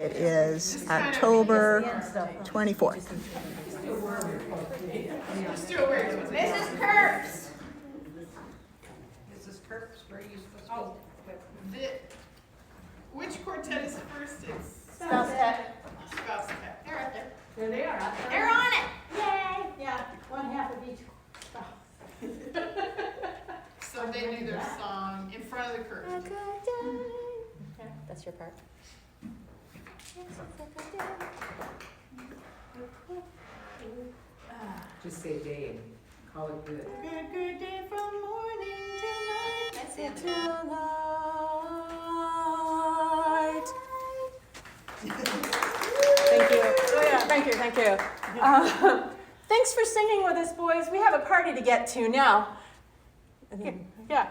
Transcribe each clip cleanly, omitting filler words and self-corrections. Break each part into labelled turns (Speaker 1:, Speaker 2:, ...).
Speaker 1: It is October 24th.
Speaker 2: Mrs. Kurtz.
Speaker 3: Mrs. Kurtz, where are you supposed to be?
Speaker 2: Which quartet is first? It's
Speaker 1: Spouse pet.
Speaker 2: spouse pet. They're right there.
Speaker 3: There they are.
Speaker 2: They're on it.
Speaker 3: Yay! Yeah, one half of each.
Speaker 2: So they knew their song in front of the curtain.
Speaker 3: Okay, that's your part.
Speaker 4: Just say Dave. Call it good.
Speaker 2: Good day from morning till night.
Speaker 3: That's it.
Speaker 1: Till night.
Speaker 3: Thank you. Oh yeah, thank you. Thanks for singing with us, boys. We have a party to get to now. Yeah.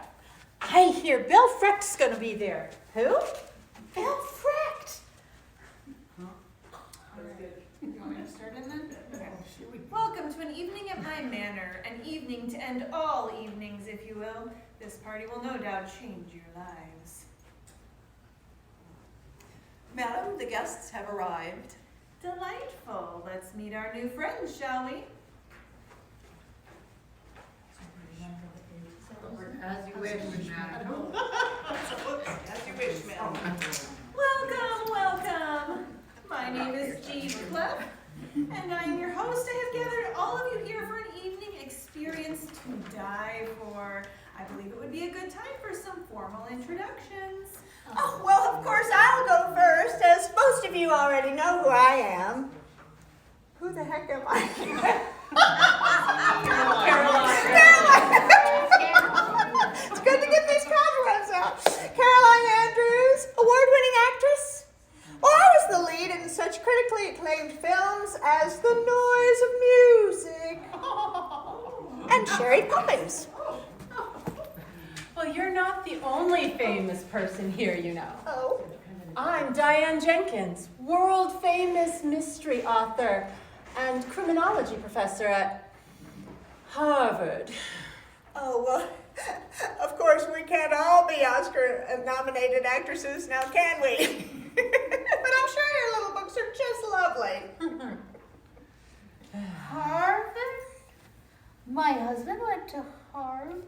Speaker 3: I hear Bill Frecht's gonna be there. Who? Bill Frecht.
Speaker 2: You want me to start in then?
Speaker 5: Welcome to an evening at my manor, an evening to end all evenings, if you will. This party will no doubt change your lives.
Speaker 6: Madam, the guests have arrived.
Speaker 5: Delightful. Let's meet our new friends, shall we?
Speaker 3: As you wish, madam.
Speaker 6: As you wish, madam.
Speaker 5: Welcome. My name is Jean Clef, and I am your host. I have gathered all of you here for an evening experience to die for. I believe it would be a good time for some formal introductions.
Speaker 1: Oh, well, of course, I'll go first, as most of you already know who I am. Who the heck am I? Caroline. It's good to get these compliments out. Caroline Andrews, award-winning actress. Well, I was the lead in such critically acclaimed films as The Noise of Music and Sherry Poppins.
Speaker 3: Well, you're not the only famous person here, you know.
Speaker 1: Oh.
Speaker 3: I'm Diane Jenkins, world-famous mystery author and criminology professor at Harvard.
Speaker 1: Oh, well, of course, we can't all be Oscar-nominated actresses now, can we? But I'm sure your little books are just lovely.
Speaker 7: Harvard? My husband went to Harvard?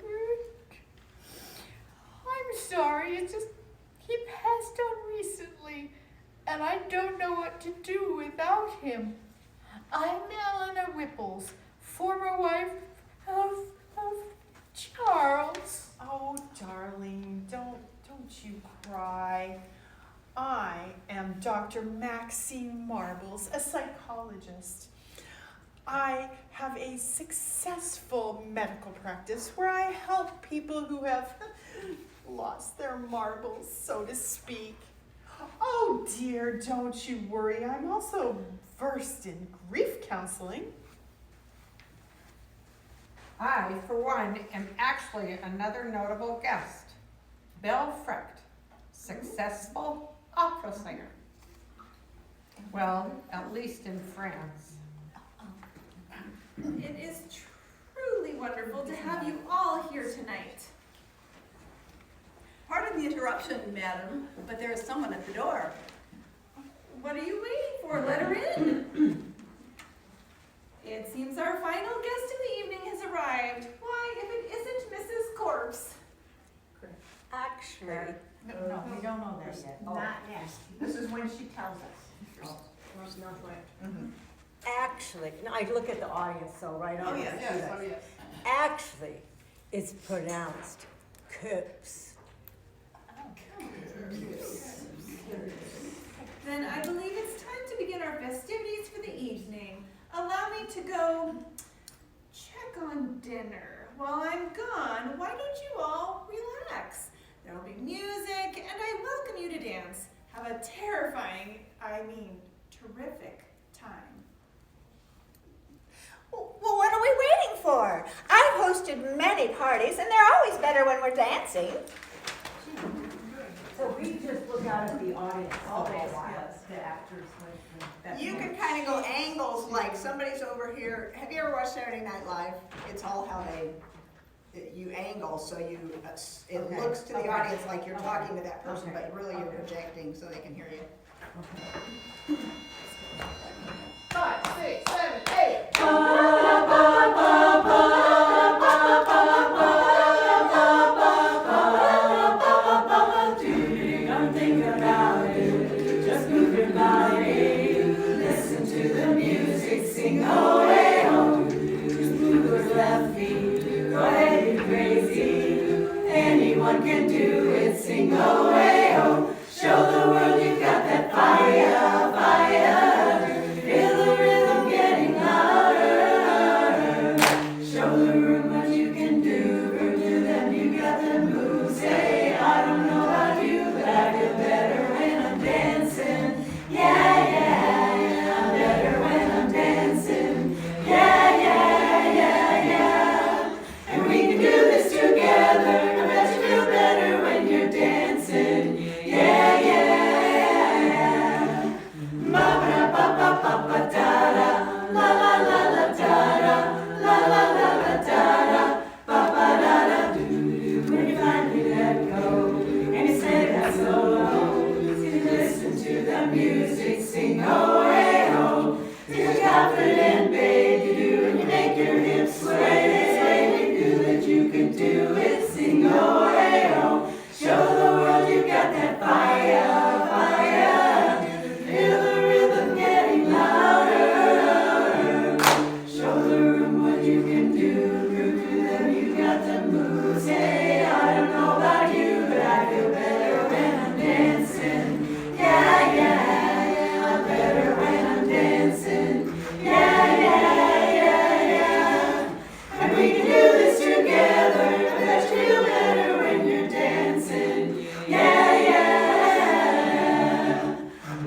Speaker 7: I'm sorry, it's just he passed on recently, and I don't know what to do without him. I'm Eleanor Whipples, former wife of Charles.
Speaker 8: Oh, darling, don't you cry. I am Dr. Maxine Marbles, a psychologist. I have a successful medical practice where I help people who have lost their marbles, so to speak. Oh dear, don't you worry. I'm also versed in grief counseling.
Speaker 4: I, for one, am actually another notable guest. Bill Frecht, successful opera singer. Well, at least in France.
Speaker 5: It is truly wonderful to have you all here tonight.
Speaker 6: Pardon the interruption, madam, but there is someone at the door.
Speaker 5: What are you waiting for? Let her in. It seems our final guest of the evening has arrived. Why, if it isn't Mrs. Corpse?
Speaker 1: Actually,
Speaker 3: No, we don't know that yet.
Speaker 1: not
Speaker 3: yet. This is when she tells us.
Speaker 9: Actually, no, I look at the audience, so right on.
Speaker 6: Oh, yes,
Speaker 2: Yes, oh yes.
Speaker 9: Actually, it's pronounced Coops.
Speaker 5: Then I believe it's time to begin our festivities for the evening. Allow me to go check on dinner. While I'm gone, why don't you all relax? There'll be music, and I welcome you to dance. Have a terrific time.
Speaker 1: well, what are we waiting for? I've hosted many parties, and they're always better when we're dancing.
Speaker 9: So we just look out at the audience.
Speaker 6: Always,
Speaker 9: yes. The actors.
Speaker 6: You can kind of go angles, like somebody's over here. Have you ever watched Saturday Night Live? It's all how you angle, so it looks to the audience like you're talking to that person, but really you're projecting so they can hear you.
Speaker 2: 5, 6, 7, 8.
Speaker 10: Don't think about it, just move your body. Listen to the music, sing away home. Just move those left feet, go ahead, be crazy. Anyone can do it, sing away home. Show the world you got that fire, fire. Feel the rhythm getting louder. Show the room what you can do, prove to them you got the moves. Say, I don't know about you, but I feel better when I'm dancing. Yeah, yeah, yeah, I'm better when I'm dancing. Yeah, yeah, yeah, yeah. And we can do this together. I bet you feel better when you're dancing. Yeah, yeah, yeah. Ba ba ba ba ba ba da da, la la la la da da, la la la la da da, ba ba da da do do. When you finally let go and you say that solo, you listen to the music, sing away home. You're confident, babe, you do, and you make your hips sway. You do that you can do it, sing away home. Show the world you got that fire, fire. Feel the rhythm getting louder. Show the room what you can do, prove to them you got the moves. Hey, I don't know about you, but I feel better when I'm dancing. Yeah, yeah, yeah, I'm better when I'm dancing. Yeah, yeah, yeah, yeah. And we can do this together. I bet you feel better when you're dancing. Yeah, yeah.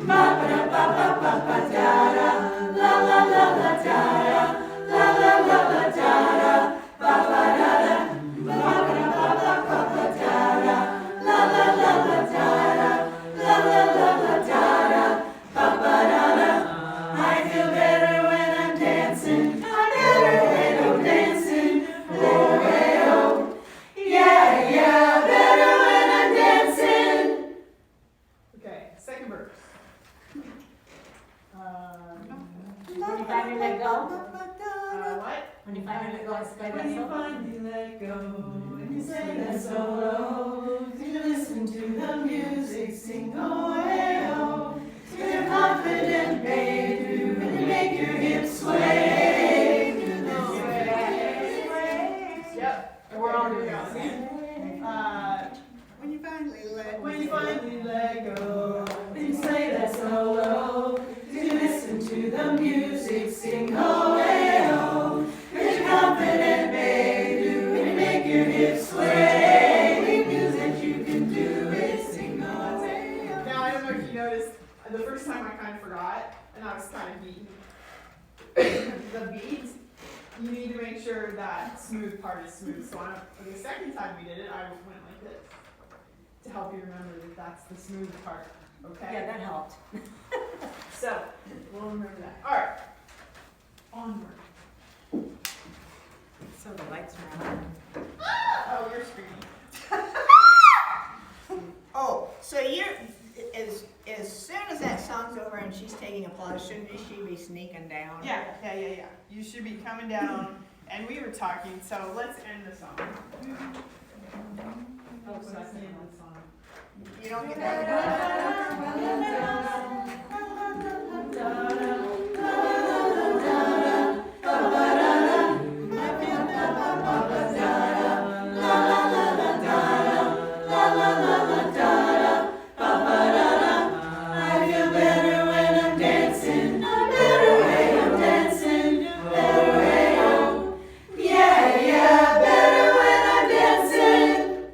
Speaker 10: Ba ba da ba ba ba ba da da, la la la la da da, la la la la da da, ba ba da da, ba ba da ba ba ba ba da da, la la la la da da, la la la la da da, ba ba da da. I feel better when I'm dancing. I'm better when I'm dancing. Oh, hey, oh. Yeah, yeah, better when I'm dancing.
Speaker 2: Okay, second verse.
Speaker 9: When you finally let go,
Speaker 2: What?
Speaker 9: when you finally let go, it's like
Speaker 10: When you
Speaker 9: that.
Speaker 10: finally let go and you say that solo, you listen to the music, sing away home. You're confident, babe, do and you make your hips sway. Do this sway.
Speaker 2: Yep.
Speaker 3: We're all doing
Speaker 2: Here we
Speaker 3: it.
Speaker 2: go.
Speaker 6: When you finally let
Speaker 10: When you finally let go and you say that solo, you listen to the music, sing away home. You're confident, babe, do and you make your hips sway. Do that you can do it, sing away home.
Speaker 2: Now, I don't know if you noticed, the first time I kind of forgot, and I was kind of beating the beat. You need to make sure that smooth part is smooth. So for the second time we did it, I went like this to help you remember that that's the smooth part. Okay?
Speaker 9: Yeah, that helped.
Speaker 2: So, we'll remember that. All right. Onward.
Speaker 6: So the lights are on.
Speaker 2: Oh, you're screaming.
Speaker 6: Oh, so you're, as soon as that song's over and she's taking applause, shouldn't she be sneaking down?
Speaker 2: Yeah. You should be coming down, and we were talking, so let's end the song.
Speaker 9: Oh,
Speaker 2: Let's end the song.
Speaker 6: You don't get that?
Speaker 10: I feel better when I'm dancing. I'm better when I'm dancing. Better way home. Yeah, yeah, better when I'm dancing.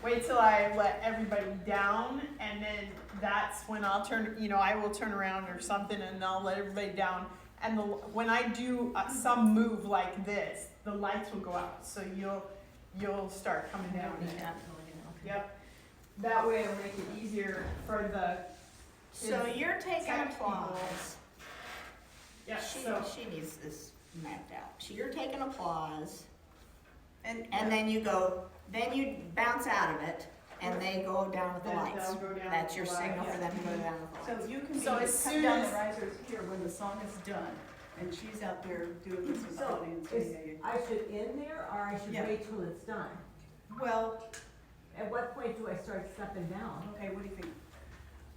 Speaker 2: Wait till I let everybody down, and then that's when I'll turn, I will turn around or something, and I'll let everybody down. And when I do some move like this, the lights will go out, so you'll start coming down. Yep. That way it'll make it easier for the
Speaker 6: So you're taking
Speaker 2: tech
Speaker 6: applause.
Speaker 2: Yeah.
Speaker 6: She needs this mapped out. So you're taking applause,
Speaker 2: And
Speaker 6: and then you bounce out of it, and they go down with the
Speaker 2: Then
Speaker 6: lights.
Speaker 2: they'll go down
Speaker 6: That's
Speaker 2: with
Speaker 6: your
Speaker 2: the
Speaker 6: signal
Speaker 2: lights.
Speaker 6: for them to go down with the lights.
Speaker 10: So you can
Speaker 2: So
Speaker 10: be,
Speaker 2: as
Speaker 10: come
Speaker 2: soon
Speaker 10: down
Speaker 2: as-
Speaker 10: the risers here when the song is done, and she's out there doing this with the
Speaker 9: So,
Speaker 10: audience.
Speaker 9: I should end there, or I should
Speaker 10: Yeah.
Speaker 9: wait till it's done?
Speaker 10: Well,
Speaker 9: At what point do I start stepping down?
Speaker 10: okay, what do you think?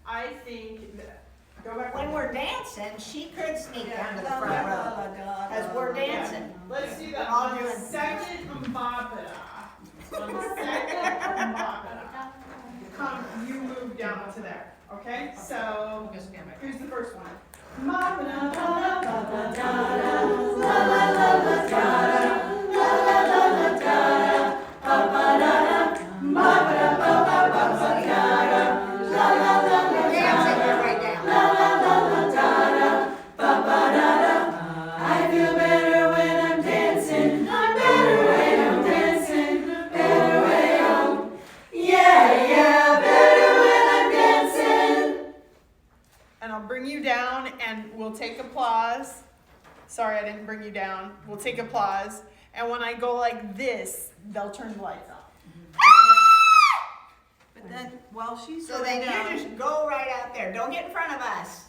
Speaker 2: I think that, go back.
Speaker 6: When we're dancing, she could sneak down to the front row, because we're dancing.
Speaker 2: Let's do that
Speaker 6: All
Speaker 2: on the
Speaker 6: doing-
Speaker 2: second mbapara. On the second mbapara. Come, you move down to there, okay? So, here's the first one. Mbapara, ba, ba, ba, da, da, la, la, la, la, da, da, la, la, la, la, da, da, ba, ba, da, da, mbapara, ba, ba, ba, ba, da, da, la, la, la, la,
Speaker 6: We're dancing, you're right down.
Speaker 2: la, la, la, la, da, da, ba, ba, da, da. I feel better when I'm dancing. I'm better when I'm dancing. Better way on. Yeah, yeah, better when I'm dancing. And I'll bring you down and we'll take applause. Sorry, I didn't bring you down. We'll take applause. And when I go like this, they'll turn the lights off.
Speaker 10: But then, while she's
Speaker 6: So
Speaker 10: going
Speaker 6: then
Speaker 10: down,
Speaker 6: you just go right out there. Don't get in front of us.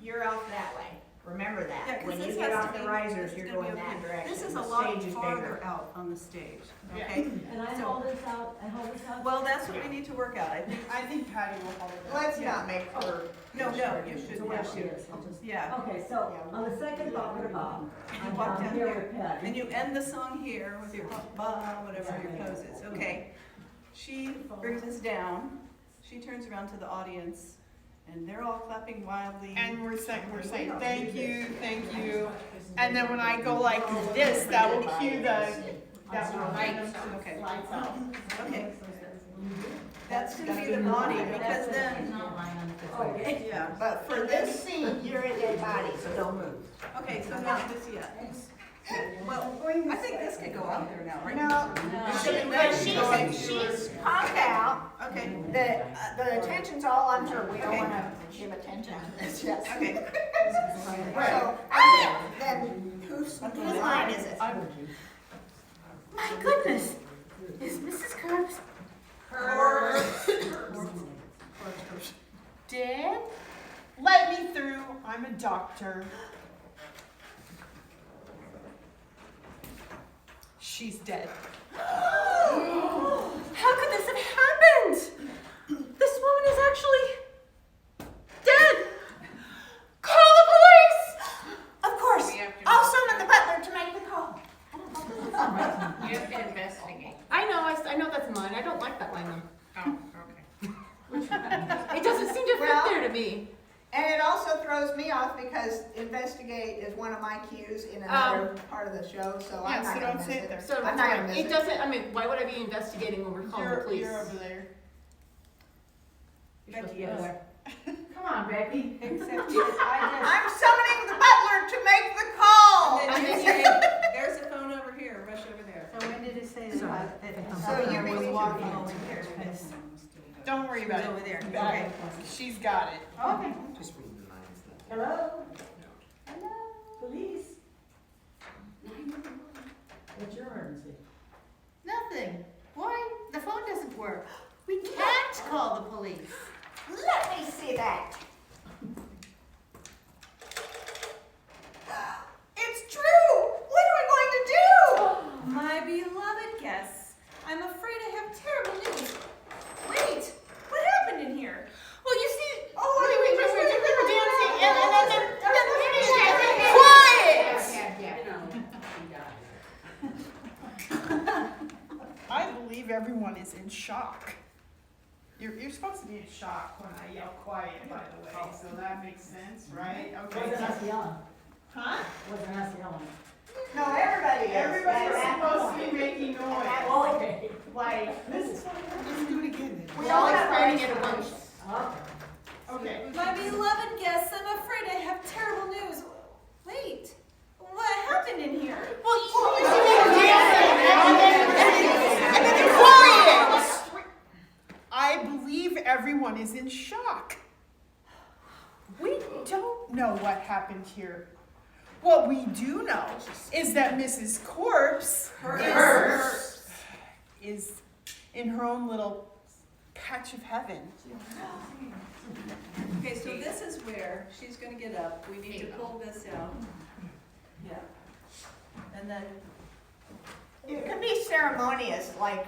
Speaker 6: You're off that way. Remember
Speaker 10: Yeah,
Speaker 6: that.
Speaker 10: 'cause
Speaker 6: When you
Speaker 10: this
Speaker 6: get
Speaker 10: has
Speaker 6: off
Speaker 10: to
Speaker 6: the
Speaker 10: be-
Speaker 6: risers,
Speaker 10: this
Speaker 6: you're
Speaker 10: is gonna
Speaker 6: going
Speaker 10: be
Speaker 6: that
Speaker 10: okay.
Speaker 6: direction.
Speaker 10: This is a
Speaker 6: The
Speaker 10: lot
Speaker 6: stage is
Speaker 10: farther
Speaker 6: bigger.
Speaker 10: out on the stage,
Speaker 2: Yeah.
Speaker 10: okay?
Speaker 9: And I
Speaker 10: So-
Speaker 9: hold this out, I hold this out?
Speaker 10: Well, that's what we need to work out, I think.
Speaker 2: I think Patty will hold it.
Speaker 6: Let's not make her.
Speaker 10: No, you should,
Speaker 9: So where
Speaker 10: yeah,
Speaker 9: she is, I'll just.
Speaker 10: yeah.
Speaker 9: Okay, so on the second bop, I'm
Speaker 10: walk
Speaker 9: down
Speaker 10: down
Speaker 9: here
Speaker 10: here.
Speaker 9: with Patty.
Speaker 10: And you end the song here with your ba, whatever your pose is, okay? She brings us down, she turns around to the audience, and they're all clapping wildly.
Speaker 2: And we're saying thank you, thank you. And then when I go like this, that will cue that will light them
Speaker 10: Okay.
Speaker 2: lights out.
Speaker 10: Okay. That's gonna be the body, because then,
Speaker 9: Okay.
Speaker 10: yeah.
Speaker 6: But for this scene, you're a dead body, so don't move.
Speaker 10: Okay, so now this, yeah. Well, I think this could go out there now, right?
Speaker 6: No, but she's pumped out.
Speaker 10: Okay,
Speaker 6: The attention's all on her. We don't
Speaker 10: Okay.
Speaker 6: wanna give attention to this yet.
Speaker 10: okay.
Speaker 6: So, then whose line is it?
Speaker 7: My goodness, is Mrs. Curbs dead?
Speaker 2: Let me through, I'm a doctor. She's dead.
Speaker 3: How could this have happened? This woman is actually dead. Call the police!
Speaker 6: Of course, I'll summon the butler to make the call.
Speaker 7: You have to investigate.
Speaker 3: I know that's mine. I don't like that line though.
Speaker 7: Oh, okay.
Speaker 3: It doesn't seem to fit
Speaker 6: Well-
Speaker 3: there to me.
Speaker 6: And it also throws me off because investigate is one of my cues in another part of the show, so I'm
Speaker 2: Yeah, so
Speaker 6: not gonna
Speaker 2: don't
Speaker 6: miss
Speaker 2: say it
Speaker 6: it.
Speaker 2: there.
Speaker 3: So
Speaker 6: I'm not gonna miss
Speaker 3: it
Speaker 6: it.
Speaker 3: doesn't. I mean, why would I be investigating when we're calling the police?
Speaker 2: You're over there.
Speaker 10: Becky, yes.
Speaker 9: Come on, Becky.
Speaker 10: Except I
Speaker 6: I'm summoning the butler to make the call.
Speaker 10: just, and then you say, there's a phone over here, rush over there.
Speaker 4: So when did it say that?
Speaker 6: So you
Speaker 10: was
Speaker 6: mean
Speaker 10: walking
Speaker 6: you-
Speaker 10: over here, because
Speaker 2: Don't worry about it.
Speaker 10: over there,
Speaker 2: Got
Speaker 10: okay.
Speaker 2: it. She's got it.
Speaker 10: Okay.
Speaker 9: Hello? Hello? Police? What's your emergency?
Speaker 7: Nothing. Why? The phone doesn't work. We can't call the police.
Speaker 6: Let me see that. It's true. What are we going to do?
Speaker 5: My beloved guests, I'm afraid I have terrible news. Wait, what happened in here?
Speaker 3: Well, you see,
Speaker 6: Oh,
Speaker 3: we were dancing, and
Speaker 2: Quiet! I believe everyone is in shock. You're supposed to be in shock when I yell quiet, by the way, so that makes sense, right? Okay.
Speaker 9: Wasn't us yelling.
Speaker 2: Huh?
Speaker 9: Wasn't us yelling.
Speaker 6: No, everybody is.
Speaker 2: Everybody's
Speaker 6: That-
Speaker 2: supposed to be making noise.
Speaker 9: Oh, okay.
Speaker 2: Like, this is let's do it again.
Speaker 3: we're all explaining it at once.
Speaker 2: Okay.
Speaker 5: My beloved guests, I'm afraid I have terrible news. Wait, what happened in here?
Speaker 3: Well, you and then you're quiet.
Speaker 2: I believe everyone is in shock. We don't know what happened here. What we do know is that Mrs. Corpse is in her own little
Speaker 8: patch of heaven.
Speaker 6: Okay, so this is where she's gonna get up. We need to pull this out. Yeah. And then it could be ceremonious, like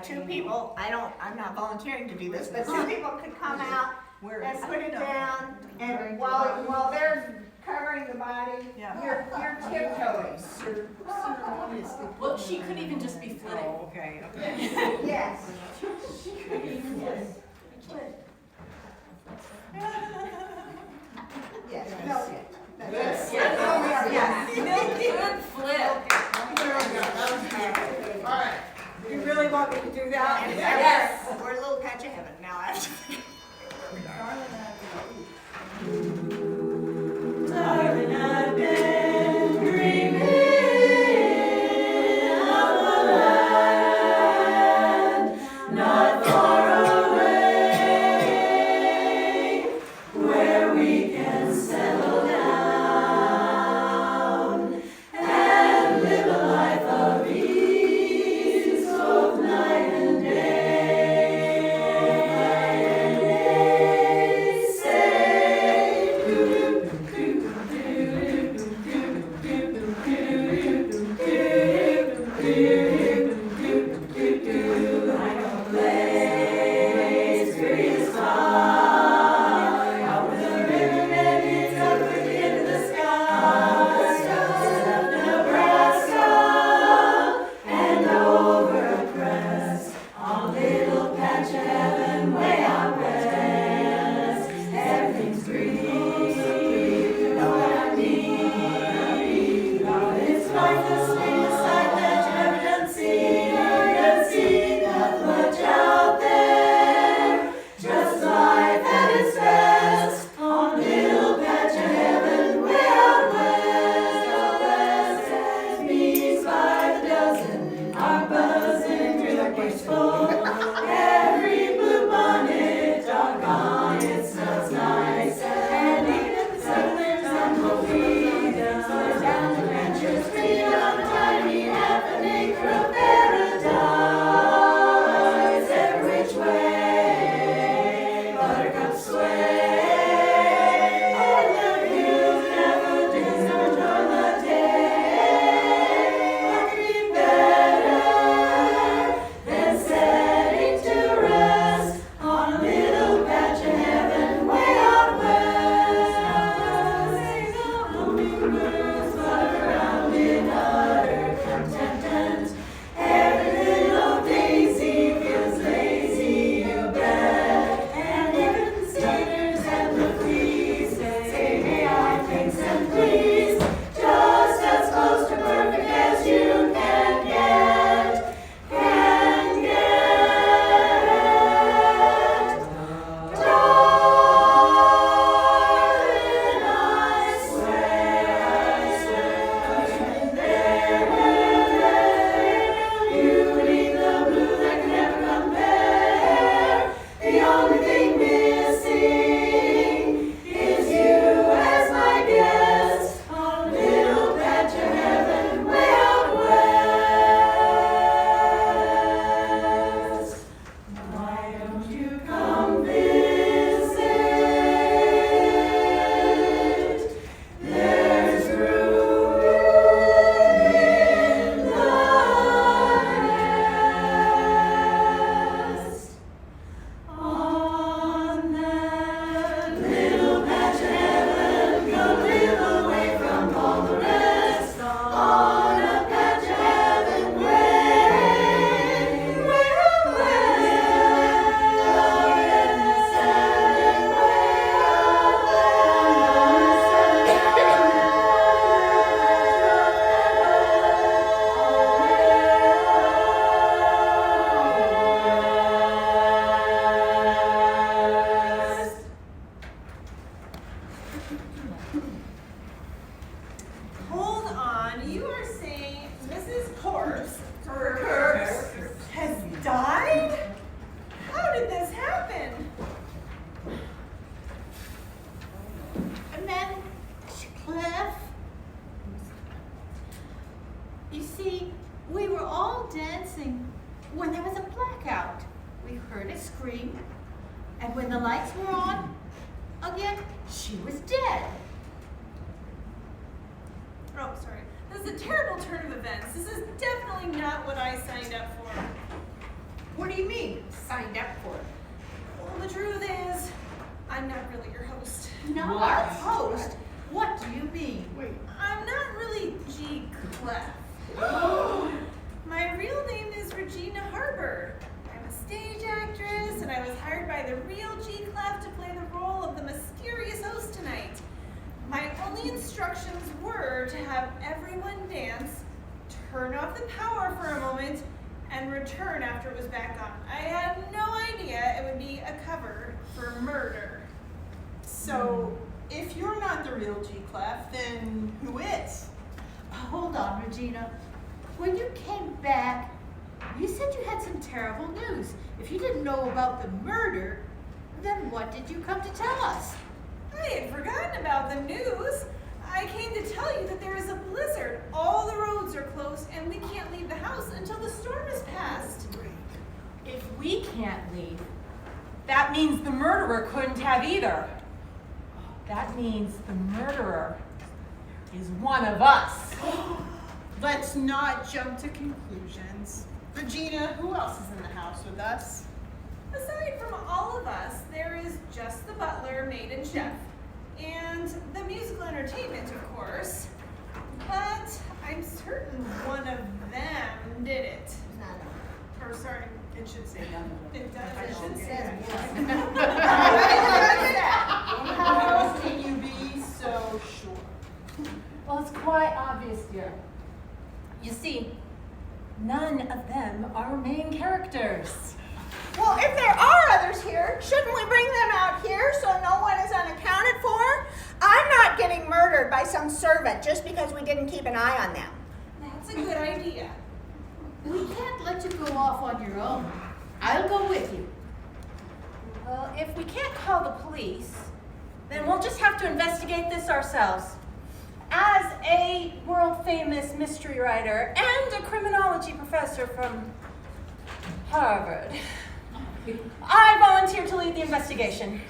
Speaker 6: two people, I'm not volunteering to do this, but two people could come out and put it down, and while they're covering the body, you're tiptoeing.
Speaker 3: Well, she could even just be flitting.
Speaker 4: Okay.
Speaker 6: Yes. Yes, milk it. Yes.
Speaker 4: Good flip. You really want me to do that?
Speaker 6: Yes. We're a little patch of heaven now after.
Speaker 10: Darling, I've been dreaming of a land not far away, where we can settle down and live a life of ease, both night and day. Safe
Speaker 7: she was dead.
Speaker 5: Oh, sorry. This is a terrible turn of events. This is definitely not what I signed up for.
Speaker 4: What do you mean, signed up for?
Speaker 5: Well, the truth is, I'm not really your host.
Speaker 7: Not our host? What do you mean?
Speaker 5: I'm not really G. Clef. My real name is Regina Harbour. I'm a stage actress, and I was hired by the real G. Clef to play the role of the mysterious host tonight. My only instructions were to have everyone dance, turn off the power for a moment, and return after it was back on. I had no idea it would be a cover for murder.
Speaker 2: So, if you're not the real G. Clef, then who is?
Speaker 7: Hold on, Regina. When you came back, you said you had some terrible news. If you didn't know about the murder, then what did you come to tell us?
Speaker 5: I had forgotten about the news. I came to tell you that there is a blizzard. All the roads are closed and we can't leave the house until the storm has passed.
Speaker 3: If we can't leave, that means the murderer couldn't have either. That means the murderer is one of us.
Speaker 2: Let's not jump to conclusions. Regina, who else is in the house with us?
Speaker 5: Aside from all of us, there is just the butler, maid, and chef. And the musical entertainment, of course. But I'm certain one of them did it. Or sorry, it should say none of them. It does. It should say
Speaker 2: How can you be so sure?
Speaker 3: Well, it's quite obvious here. You see, none of them are main characters.
Speaker 1: Well, if there are others here, shouldn't we bring them out here so no one is unaccounted for? I'm not getting murdered by some servant just because we didn't keep an eye on them.
Speaker 5: That's a good idea.
Speaker 7: We can't let you go off on your own. I'll go with you.
Speaker 3: Well, if we can't call the police, then we'll just have to investigate this ourselves. As a world-famous mystery writer and a criminology professor from Harvard, I volunteer to lead the investigation.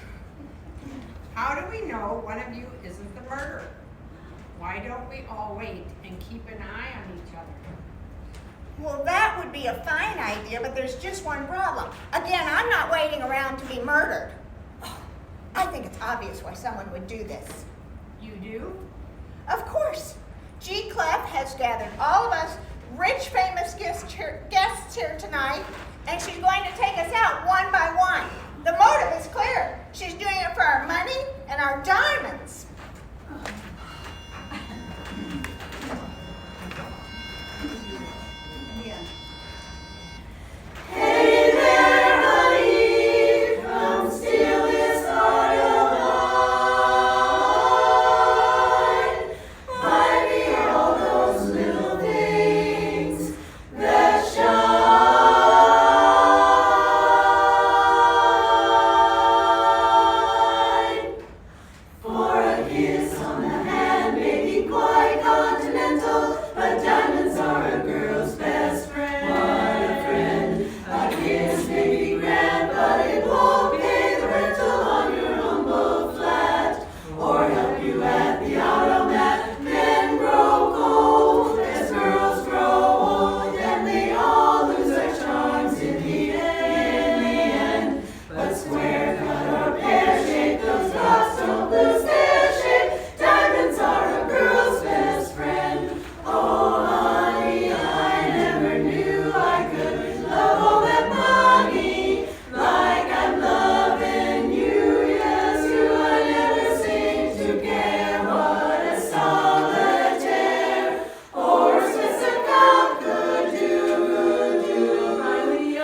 Speaker 4: How do we know one of you isn't the murderer? Why don't we all wait and keep an eye on each other?
Speaker 1: Well, that would be a fine idea, but there's just one problem. Again, I'm not waiting around to be murdered. Oh, I think it's obvious why someone would do this.
Speaker 4: You do?
Speaker 1: Of course. G. Clef has gathered all of us rich, famous guests here tonight, and she's going to take us out one by one. The motive is clear. She's doing it for our money and our diamonds.
Speaker 10: Hey there, honey, come steal this heart of mine. Buy me all those little things that shine. For a kiss on the hand may be quite continental, but diamonds are a girl's best friend. What a friend! A kiss may be grand, but it won't pay the rental on your humble flat, or help you at the automat. Men grow cold as girls grow old, and they all lose their charms in the end. But square cut or pear shape, those dots don't lose their shape. Diamonds are a girl's best friend. Oh, honey, I never knew I could love all that money like I'm loving you. Yes, you, I never seem to care what a solitaire or Swiss account could do. Finally, I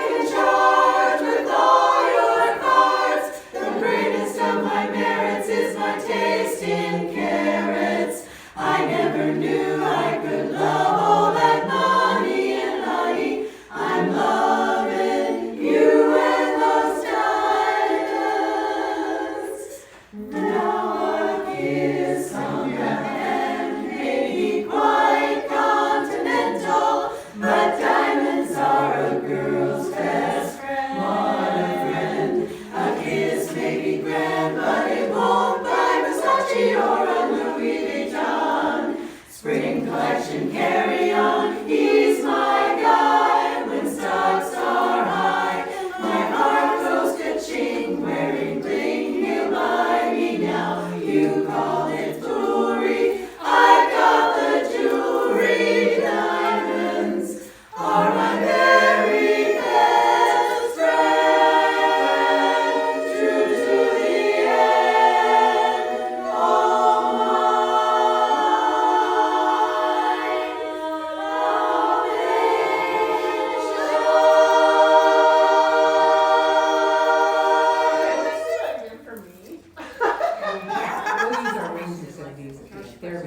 Speaker 10: can charge with all your cards. The greatest of my merits is my taste in carrots. I never knew I could love all that money, and honey, I'm loving you and those diamonds. Now a kiss on the hand may be quite continental, but diamonds are a girl's best friend. What a friend! A kiss may be grand, but it won't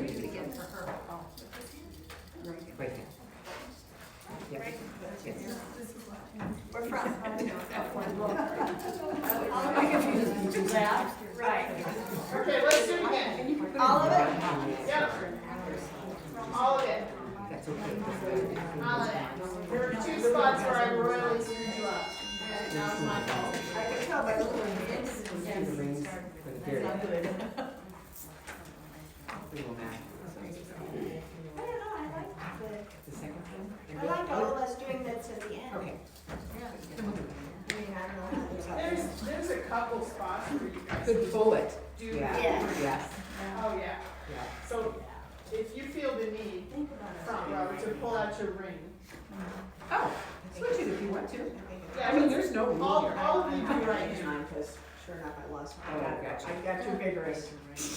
Speaker 4: me to begin. Right hand. Yeah. Yes.
Speaker 6: We're from.
Speaker 7: Right.
Speaker 2: Okay, let's do it again.
Speaker 6: All of it?
Speaker 2: Yep. All of it.
Speaker 4: That's okay.
Speaker 2: All of it. There were 2 spots where I royally screwed you up. And that was my fault.
Speaker 6: I can tell by the little
Speaker 4: The rings for the beard. Little mat.
Speaker 6: I don't know, I like
Speaker 4: The second one?
Speaker 6: I like all of us doing that to the end.
Speaker 4: Okay.
Speaker 6: I mean, I don't know how to.
Speaker 2: There's a couple spots where you guys
Speaker 4: Good bullet.
Speaker 2: do
Speaker 4: Yeah.
Speaker 2: that.
Speaker 6: Yeah.
Speaker 4: Yes.
Speaker 2: Oh, yeah.
Speaker 4: Yeah.
Speaker 2: So if you feel the need, front row, to pull out your ring.
Speaker 4: Oh, switch it if you want to.
Speaker 2: Yeah,
Speaker 4: I mean, there's no rule
Speaker 2: all,
Speaker 4: here.
Speaker 2: all of you do right here.
Speaker 6: Because sure enough, I lost
Speaker 4: Oh, gotcha.
Speaker 6: I got too vigorous.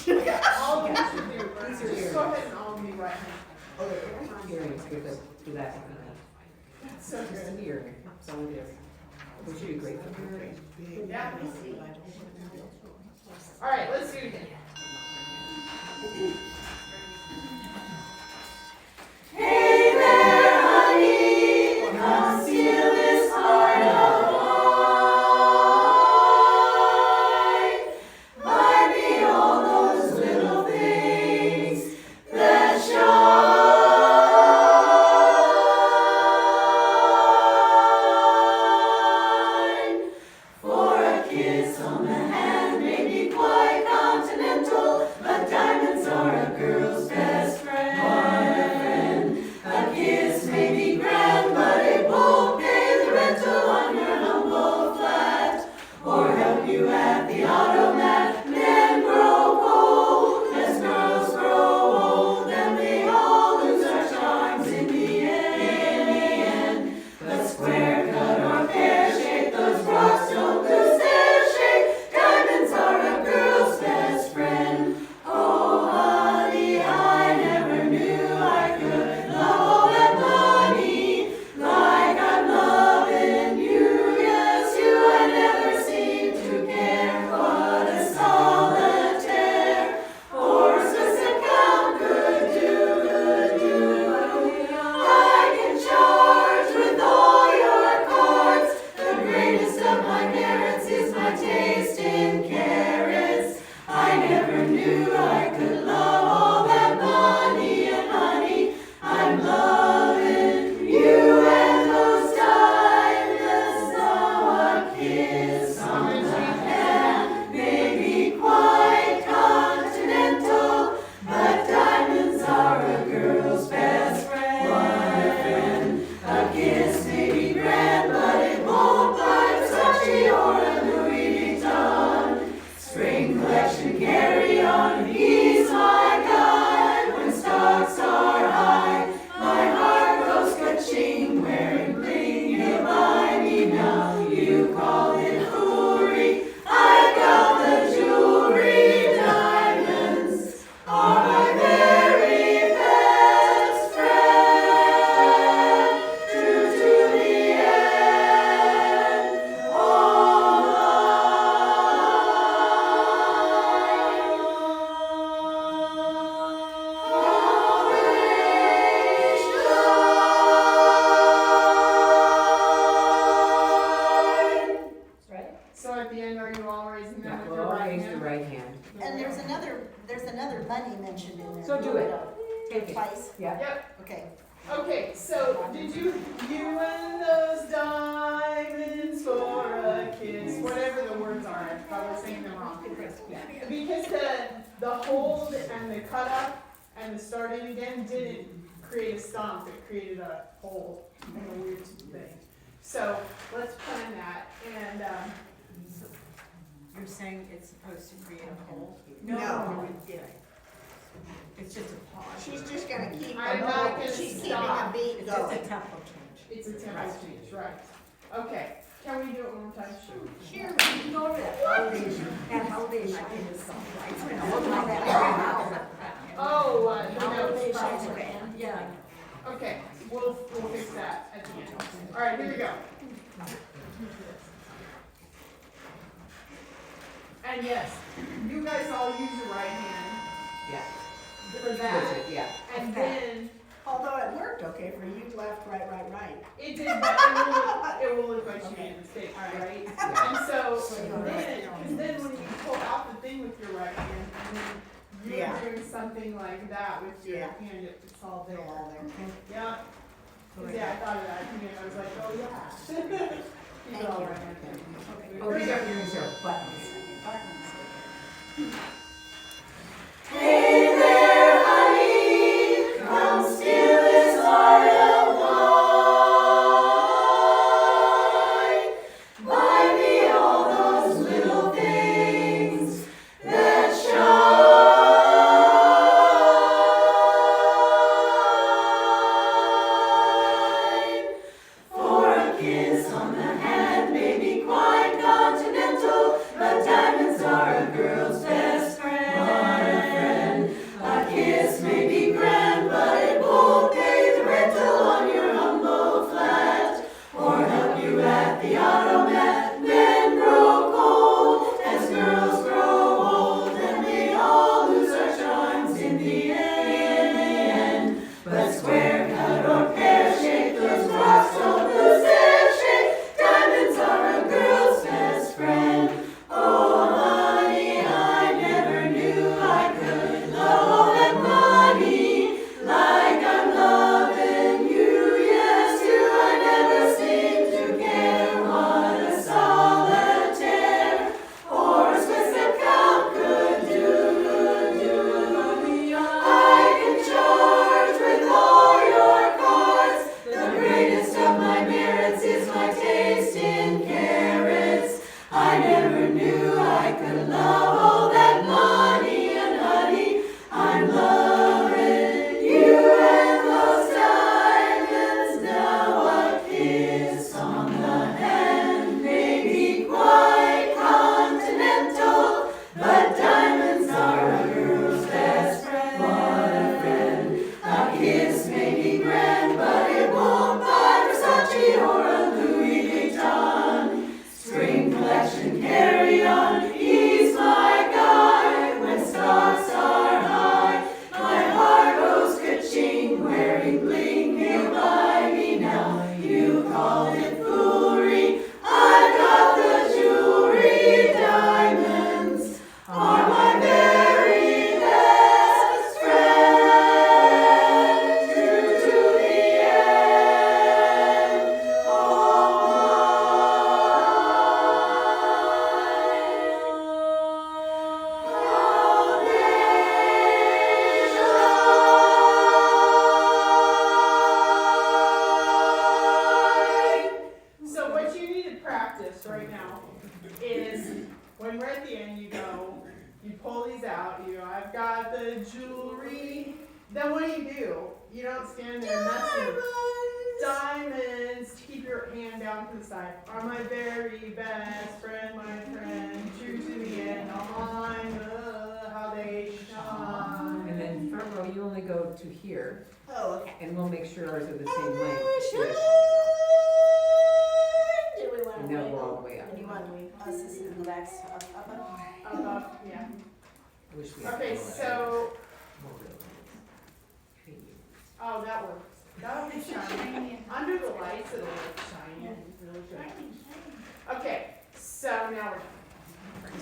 Speaker 2: Yeah, all of you should do.
Speaker 4: These are
Speaker 2: Just go ahead and all be right hand.
Speaker 4: Earrings, give us, do that.
Speaker 2: So
Speaker 4: Just
Speaker 2: good.
Speaker 4: an earring, so it is. Which would be great for your earring.
Speaker 2: Yeah. All right, let's do it again.
Speaker 10: Hey there, honey, come steal this heart of mine. Buy me all those little things that shine. For a kiss on the hand may be quite continental, but diamonds are a girl's best friend. A kiss may be grand, but it won't pay the rental on your humble flat, or help you at the automat. Men grow cold as girls grow old, and we all lose our charms in the end. But square cut or pear shape, those rocks don't lose their shape. Diamonds are a girl's best friend. Oh, honey, I never knew I could love all that money like I'm loving you. Yes, you, I never seem to care. What a solitaire. Horses that count good do, good do. I can charge with all your cards. The greatest of my merits is my taste in carrots. I never knew I could love all that money, and honey, I'm loving you and those diamonds. Now a kiss on the hand may be quite continental, but diamonds are a girl's best friend. A kiss may be grand, but it won't buy Versace or a Louis Vuitton. Spring collection, carry on, he's my guide. When stocks are high, my heart goes ka-ching. Wearing bling, he'll buy me now. You call it foolery, I got the jewelry. Diamonds are my very best friend. True to the end, all
Speaker 2: So at the end, are you all raising them with your
Speaker 4: Well,
Speaker 2: right
Speaker 4: raise your
Speaker 2: hand?
Speaker 4: right hand.
Speaker 6: And there's another money mentioned in there.
Speaker 4: So do it. Take it.
Speaker 6: Twice?
Speaker 4: Yeah.
Speaker 2: Yep.
Speaker 6: Okay.
Speaker 2: Okay, so did you and those diamonds for a kiss, whatever the words are, I'm probably saying them wrong. Because the hold and the cut up and the starting again didn't create a stomp, it created a hold and a weird thing. So let's plan that, and
Speaker 6: You're saying it's supposed to create a hole?
Speaker 2: No.
Speaker 6: It's just a pause. She's just gonna keep.
Speaker 2: I'm not gonna
Speaker 6: She's keeping
Speaker 2: stop.
Speaker 6: a beat
Speaker 5: It's just
Speaker 6: going.
Speaker 5: a tempo change.
Speaker 2: it's a tempo change, right? Okay, can we do it one more time?
Speaker 6: Sure, we can go over that elevation. That elevation is so right. Look like that.
Speaker 2: Oh, the notes,
Speaker 6: Elevation,
Speaker 2: probably.
Speaker 6: yeah.
Speaker 2: Okay, we'll fix that at the end. All right, here we go. And yes, you guys all use your right hand.
Speaker 4: Yeah.
Speaker 2: for that.
Speaker 4: Yeah.
Speaker 2: And then
Speaker 1: Although it worked okay for you, left, right, right, right.
Speaker 2: it did, but it will look like she made a mistake, right?
Speaker 4: Yeah.
Speaker 2: And so then when you pull out the thing with your right hand, and then you're
Speaker 1: Yeah.
Speaker 2: doing something like that with your
Speaker 1: Yeah.
Speaker 2: hand, it's all there.
Speaker 1: They're all there.
Speaker 2: Yeah. 'Cause, yeah, I thought of that, and I was like, oh yeah. Keep it all right there.
Speaker 4: Oh, these are buttons.
Speaker 10: Hey there, honey, come steal this heart of mine. Buy me all those little things that shine. For a kiss on the hand may be quite continental, but diamonds are a girl's best friend. A kiss may be grand, but it won't pay the rental on your humble flat, or help you at the automat. Men grow cold as girls grow old, and we all lose our charms in the end. But square cut or pear shaped, those rocks don't lose their shape. Diamonds are a girl's best friend. Oh, honey, I never knew I could love all that money like I'm loving you. Yes, you, I never seem to care what a solitaire or a Swiss account could do. I can charge with all your cards. The greatest of my merits is my taste in carrots. I never knew I could love all that money, and honey, I'm loving you and those diamonds. Now a kiss on the hand may be quite continental, but diamonds are a girl's best friend. What a friend. A kiss may be grand, but it won't buy Versace or a Louis Vuitton. Spring collection, carry on, he's my guy. When stocks are high, my heart goes ka-ching. Wearing bling, he'll buy me now. You call it foolery, I've got the jewelry. Diamonds are my very best friend. True to the end.
Speaker 2: So what you need to practice right now is when we're at the end, you go, you pull these out, you go, I've got the jewelry. Then what do? You don't stand there messing. Diamonds. Keep your hand down to the side. Are my very best friend, my friend. True to the end. On how they shine.
Speaker 4: And then front row, you only go to here,
Speaker 1: Oh, okay.
Speaker 4: and we'll make sure ours are the same length.
Speaker 1: Do we want
Speaker 4: And
Speaker 1: to
Speaker 4: they'll
Speaker 1: wait?
Speaker 4: go all the way up.
Speaker 1: And you want us to sit in the back up?
Speaker 2: Up, yeah.
Speaker 4: I wish we had
Speaker 2: Okay,
Speaker 4: more
Speaker 2: so,
Speaker 4: creamy.
Speaker 2: oh, that works. That'll be shiny. Under the lights, it'll look shiny. Really shiny. Okay, so now we're done.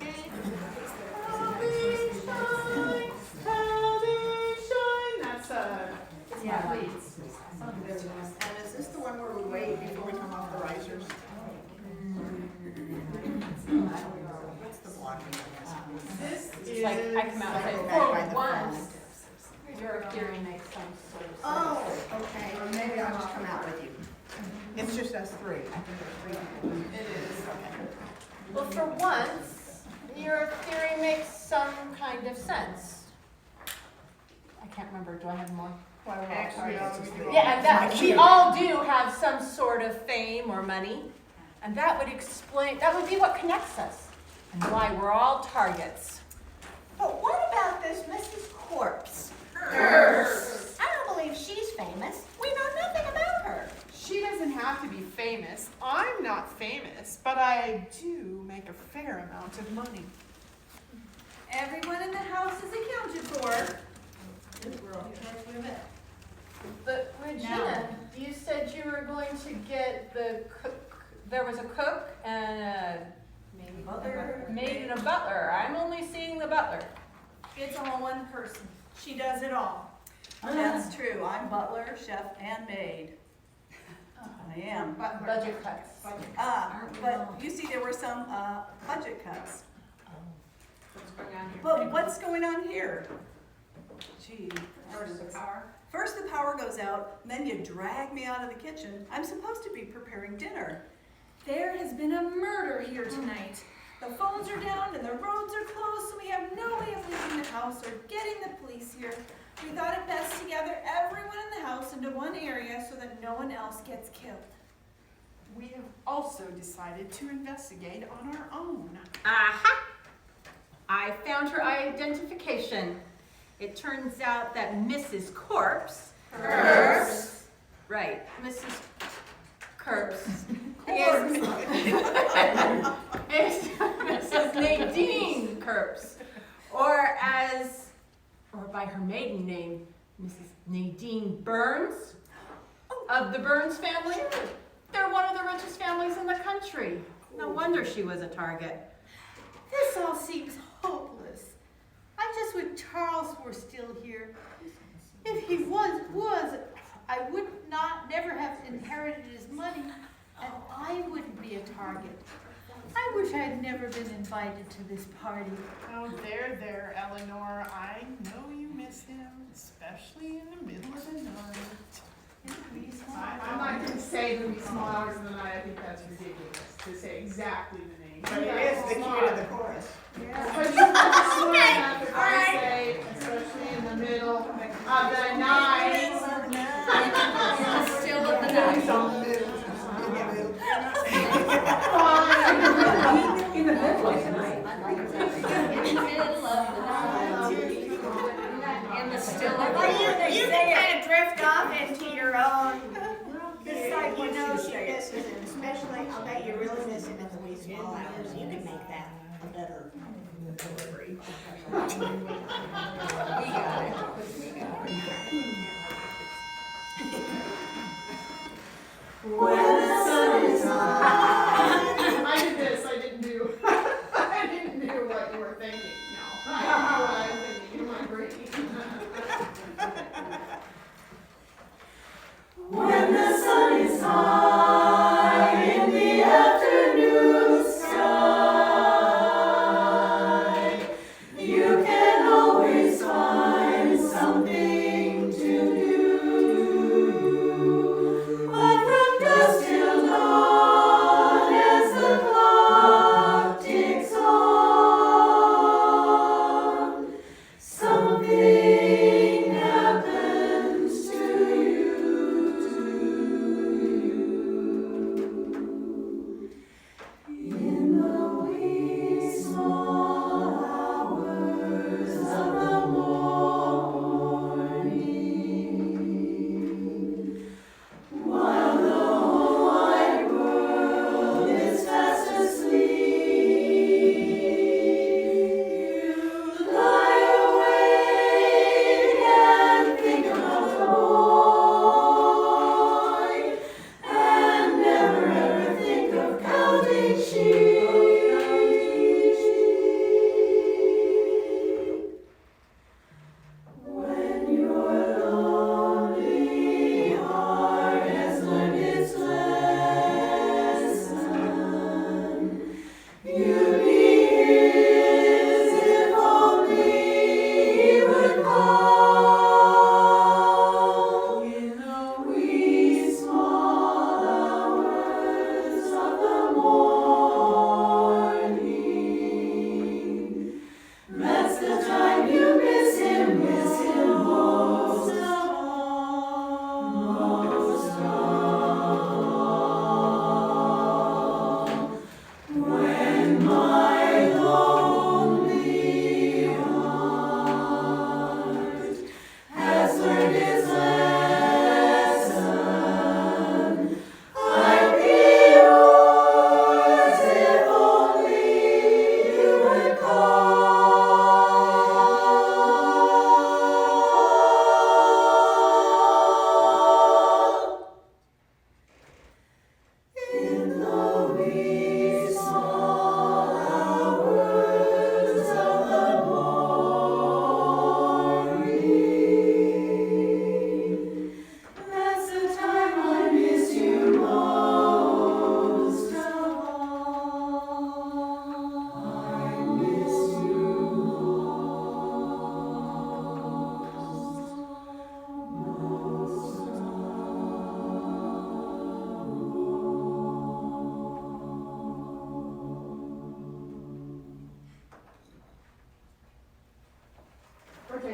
Speaker 2: Okay. That's
Speaker 1: Yeah.
Speaker 2: please.
Speaker 1: And is this the one where we wait before we come off the risers? What's the blocking?
Speaker 2: This
Speaker 3: It's
Speaker 2: is.
Speaker 3: like I come out and say, for once, your hearing makes some sort of sense.
Speaker 1: Oh, okay, well, maybe I'll just come out with you. It's just us three.
Speaker 2: It is.
Speaker 3: Well, for once, your theory makes some kind of sense. I can't remember, do I have more?
Speaker 2: Actually,
Speaker 3: Yeah, and that, we all do have some sort of fame or money, and that would explain, that would be what connects us, and why we're all targets.
Speaker 11: But what about this Mrs. Corpse? I don't believe she's famous. We know nothing about her.
Speaker 2: She doesn't have to be famous. I'm not famous, but I do make a fair amount of money.
Speaker 5: Everyone in the house is accounted for.
Speaker 3: But Regina, you said you were going to get the cook, there was a cook and a maid and a butler. I'm only seeing the butler.
Speaker 5: It's all one person. She does it all.
Speaker 6: That's true. I'm butler, chef, and maid. I am.
Speaker 3: Budget cuts.
Speaker 6: But you see, there were some budget cuts.
Speaker 4: What's going on here?
Speaker 6: But what's going on here? Gee.
Speaker 4: First
Speaker 6: the power goes out, and then you drag me out of the kitchen. I'm supposed to be preparing dinner.
Speaker 5: There has been a murder here tonight. The phones are down and the roads are closed, so we have no way of leaving the house or getting the police here. We thought it best to gather everyone in the house into one area so that no one else gets killed.
Speaker 8: We have also decided to investigate on our own.
Speaker 3: Aha! I found her identification. It turns out that Mrs. Corpse. Right, Mrs. Corpse is Mrs. Nadine Corpse, or by her maiden name, Mrs. Nadine Burns of the Burns family. They're one of the richest families in the country. No wonder she was a target.
Speaker 7: This all seems hopeless. I just wish Charles were still here. If he was, I would never have inherited his money, and I wouldn't be a target. I wish I had never been invited to this party.
Speaker 8: Oh, there, Eleanor. I know you miss him, especially in the middle of the night. I'm not going to say the wee small hours of the night. I think that's ridiculous to say exactly the name.
Speaker 11: But it is the key to the chorus.
Speaker 8: But you have to slow enough if I say, especially in the middle of the night.
Speaker 6: Still of the night.
Speaker 9: In the middle of the night.
Speaker 6: In the middle of the night. In the still of the
Speaker 11: Well,
Speaker 6: night.
Speaker 11: you can kind of drift off into your own. Just like you know she misses him, especially I'll bet you really miss him in the wee small hours. You can make that a better delivery.
Speaker 10: When the sun is high.
Speaker 8: I did this. I didn't do what you were thinking. No, I don't know what I was thinking in my brain.
Speaker 10: When the sun is high in the afternoon sky, you can always find something to do. But from dusk till dawn, as the clock ticks on,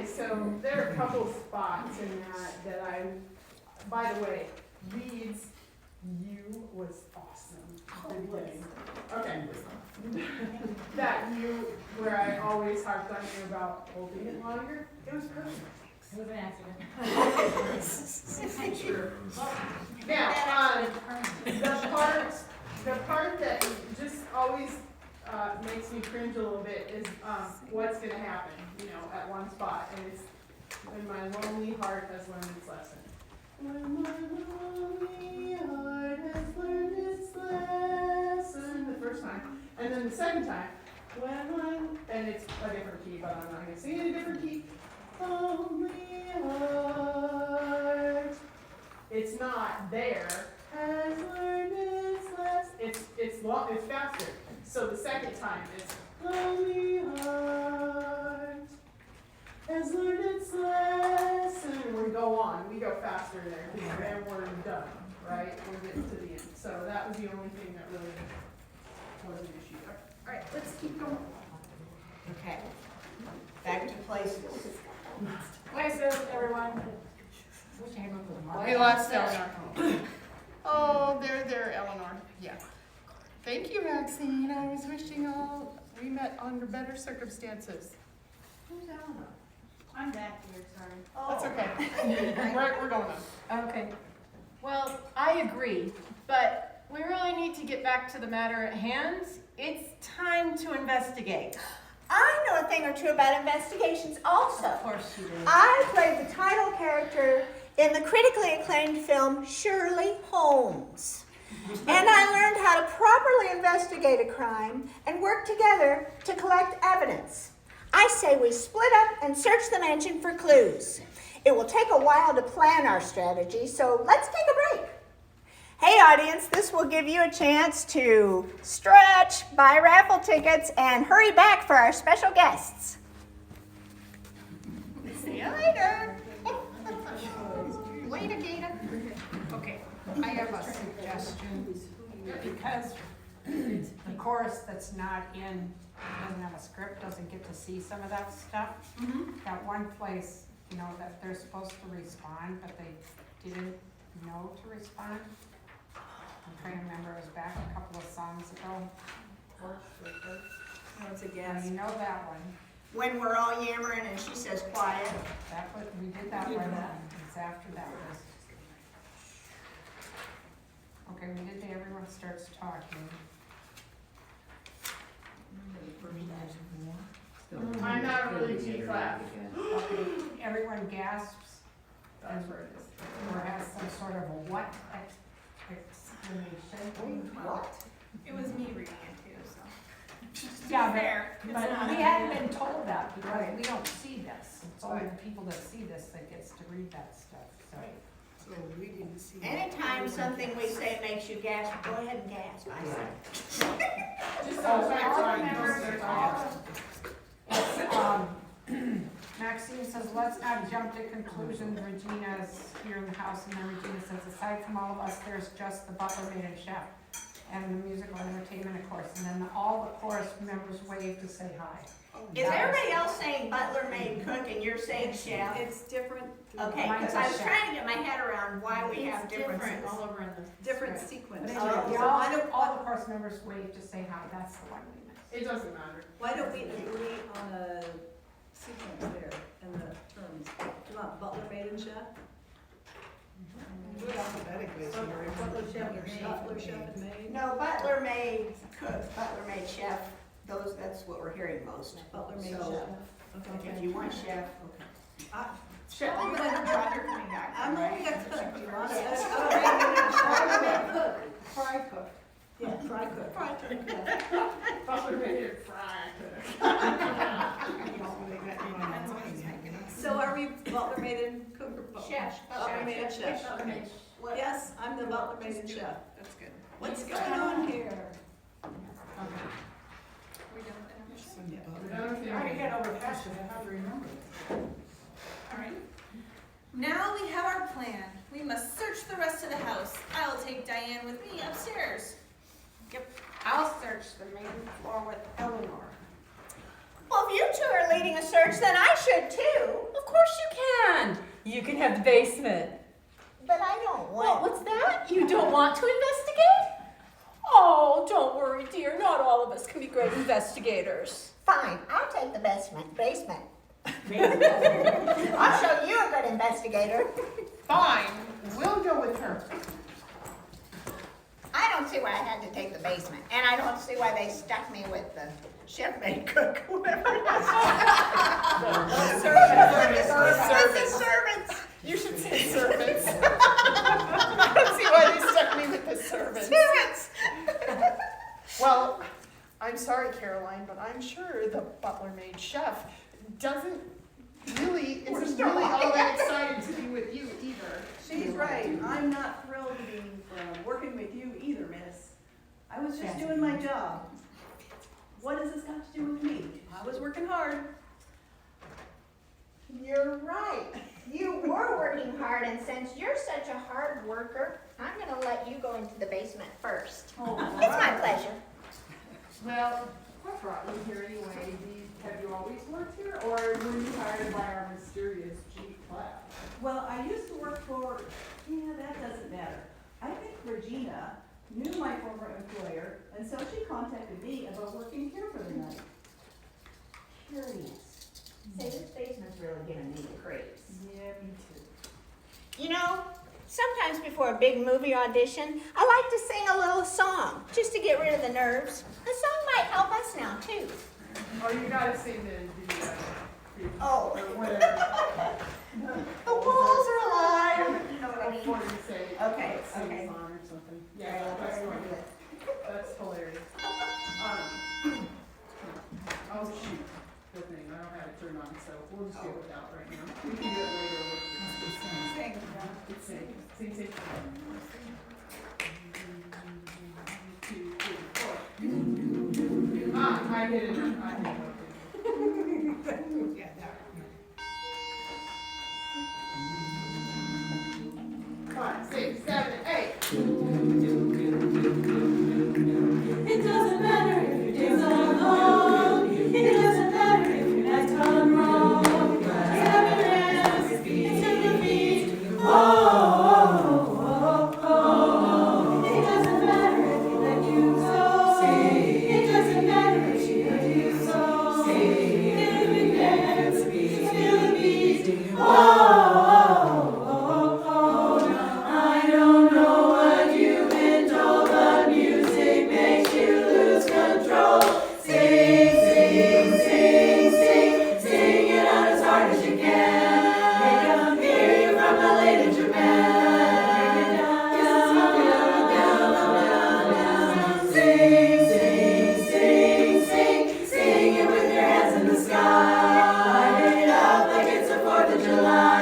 Speaker 2: so there are a couple spots in that I, by the way, Leeds, you was awesome at the beginning. Okay. That you, where I always harped on you about holding it longer, it was perfect.
Speaker 9: It was an accident.
Speaker 2: Sure. Now, the part that just always makes me cringe a little bit is what's going to happen, at one spot, and it's when my lonely heart has learned its lesson. When my lonely heart has learned its lesson, the first time, and then the second time, and it's a different key, but I'm not going to sing it in a different key. Lonely heart. It's not there. Has learned its lesson. It's faster. So the second time it's lonely heart has learned its lesson. We go on. We go faster there. And we're done. Right? We're getting to the end. So that was the only thing that really was an issue there.
Speaker 11: All right, let's keep going. Okay. Back to places.
Speaker 3: Places, everyone.
Speaker 2: We lost Eleanor. Oh, there, Eleanor. Yeah. Thank you, Maxine. I was wishing we met under better circumstances.
Speaker 11: Who's Eleanor?
Speaker 6: I'm back here, sorry.
Speaker 2: That's okay. We're going on.
Speaker 3: Okay. Well, I agree, but we really need to get back to the matter at hand. It's time to investigate.
Speaker 1: I know a thing or two about investigations also.
Speaker 3: Of course you do.
Speaker 1: I played the title character in the critically acclaimed film Shirley Holmes. And I learned how to properly investigate a crime and work together to collect evidence. I say we split up and search the mansion for clues. It will take a while to plan our strategy, so let's take a break. Hey audience, this will give you a chance to stretch, buy raffle tickets, and hurry back for our special guests.
Speaker 11: See you later. Later, Gita.
Speaker 4: Okay, I have a suggestion, because the chorus that's not doesn't have a script, doesn't get to see some of that stuff. That one place, that they're supposed to respond, but they didn't know to respond. I'm trying to remember, it was back a couple of songs ago.
Speaker 6: No, it's a
Speaker 4: Yeah,
Speaker 6: guess.
Speaker 4: you know that one.
Speaker 11: When we're all yammering and she says quiet.
Speaker 4: We did that one, it's after that was. Okay, we did the everyone starts talking.
Speaker 2: I'm not really G-flat.
Speaker 4: Okay, everyone gasps
Speaker 2: That's where it is.
Speaker 4: or has some sort of a what exclamation.
Speaker 11: What?
Speaker 5: It was me reading it too, so.
Speaker 4: Yeah,
Speaker 5: Fair.
Speaker 4: but we hadn't been told that because we don't see this. It's only the people that see this that gets to read that stuff, so.
Speaker 6: So we didn't see.
Speaker 11: Anytime something we say makes you gasp, go ahead and gasp. I say.
Speaker 2: Just so back
Speaker 4: Maxine says, let's not jump to conclusions. Regina's here in the house, and then Regina says, aside from all of us, there's just the butler, maid, and chef, and the musical entertainment, of course. And then all the chorus members wave to say hi.
Speaker 11: Is everybody else saying butler, maid, cook, and you're saying chef?
Speaker 6: It's different.
Speaker 11: Okay, because I was trying to get my head around why we have differences.
Speaker 6: All over in the. Different sequence.
Speaker 11: Oh,
Speaker 4: Yeah, all the chorus members wave to say hi. That's the one we missed.
Speaker 2: It doesn't matter.
Speaker 6: Why don't we agree on a sequence there and the terms? Do you want butler, maid, and chef? Butler, chef, and maid.
Speaker 11: No, butler, maid, cook, butler, maid, chef, that's what we're hearing most.
Speaker 6: Butler, maid,
Speaker 11: So,
Speaker 6: chef.
Speaker 11: If you want chef,
Speaker 2: Shit.
Speaker 5: Oh, but then Roger coming back.
Speaker 6: I'm
Speaker 5: right?
Speaker 6: only a cook. Do you want it?
Speaker 4: Fry cook.
Speaker 6: Yeah, fry cook.
Speaker 2: Butler made it fried.
Speaker 6: So are we butler, maid, and cook or both?
Speaker 11: Chef.
Speaker 6: Butler, maid, and chef. Okay.
Speaker 11: what?
Speaker 6: Yes, I'm the butler, maid, and chef.
Speaker 5: That's good.
Speaker 6: What's going on here?
Speaker 5: We done with intermission?
Speaker 4: I already get over fast, I have to remember.
Speaker 5: All right. Now we have our plan. We must search the rest of the house. I will take Diane with me upstairs.
Speaker 4: I'll search the main floor with Eleanor.
Speaker 1: Well, if you two are leading a search, then I should too.
Speaker 3: can. You can have the basement.
Speaker 11: But I don't
Speaker 3: Well,
Speaker 11: want.
Speaker 3: what's that? You don't want to investigate? Oh, don't worry, dear. Not all of us can be great investigators.
Speaker 11: Fine, I'll take the basement. I'll show you a good investigator.
Speaker 2: Fine, we'll go with her.
Speaker 11: I don't see why I had to take the basement, and I don't see why they stuck me with the chef made cook, whoever it is.
Speaker 2: Servants.
Speaker 11: Servants.
Speaker 2: You should say servants. I don't see why they stuck me with the servants.
Speaker 11: Servants.
Speaker 2: Well, I'm sorry, Caroline, but I'm sure the butler maid chef isn't really all that excited to be with you either.
Speaker 6: She's right. I'm not thrilled to be working with you either, miss. I was just doing my job. What has this got to do with me? I was working hard.
Speaker 11: You're right. You were working hard, and since you're such a hard worker, I'm going to let you go into the basement first.
Speaker 6: Oh,
Speaker 11: It's my pleasure.
Speaker 12: Well, what brought you here anyway? Have you always worked here, or were you hired by our mysterious G class?
Speaker 6: Well, I used to work for, that doesn't matter. I think Regina knew my former employer, and so she contacted me about working here for the night.
Speaker 11: Curious. Say, this basement's really giving me the creeps.
Speaker 6: Yeah, me too.
Speaker 11: You know, sometimes before a big movie audition, I like to sing a little song, just to get rid of the nerves. A song might help us now, too.
Speaker 12: Oh, you gotta sing the
Speaker 11: Oh.
Speaker 12: or whatever.
Speaker 11: The walls are alive. You know what I mean?
Speaker 12: Before you say
Speaker 11: Okay,
Speaker 12: sing
Speaker 11: okay.
Speaker 12: a song or something. Yeah, that's funny. That's hilarious. Oh shoot, good thing, I don't have it turned on, so we'll just do it without right now. We can do it later with sing. Sing. 1, 2, 3, 4. I did it.
Speaker 4: Yeah, that.
Speaker 12: 5, 6, 7, 8.
Speaker 10: It doesn't matter if your days are long. It doesn't matter if your night's gone wrong. You have your hands into the beat. Oh, oh, oh, oh. It doesn't matter if he let you go. It doesn't matter if she let you go. Get up and dance, feel the beat. Oh, oh, oh, oh. I don't know what you've been told, but music makes you lose control. Sing, sing, sing, sing, sing it out as hard as you can. Make them hear you from LA to Japan. Bring it down, down, down, down. Sing, sing, sing, sing, sing it with your hands in the sky. Light it up like it's the 4th of July.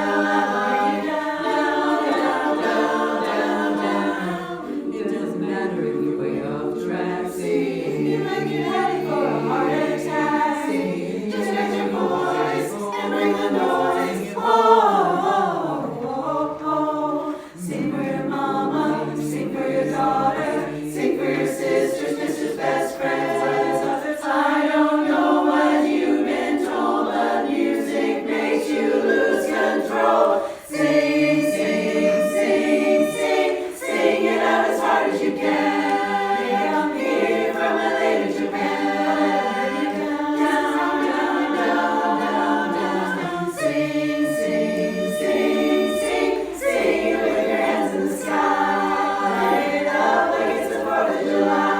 Speaker 10: Bring it down, down, down, down, down. It doesn't matter if you're way off track. Sing it like you're heading for a heart attack. Sing, just raise your voice and bring the noise. Oh, oh, oh, oh. Sing for your mama, sing for your daughter, sing for your sisters, sisters, best friends. I don't know what you've been told, but music makes you lose control. Sing, sing, sing, sing, sing it out as hard as you can. Come here from LA to Japan. Down, down, down, down, down. Sing, sing, sing, sing, sing it with your hands in the sky. Light it up like it's the 4th of July.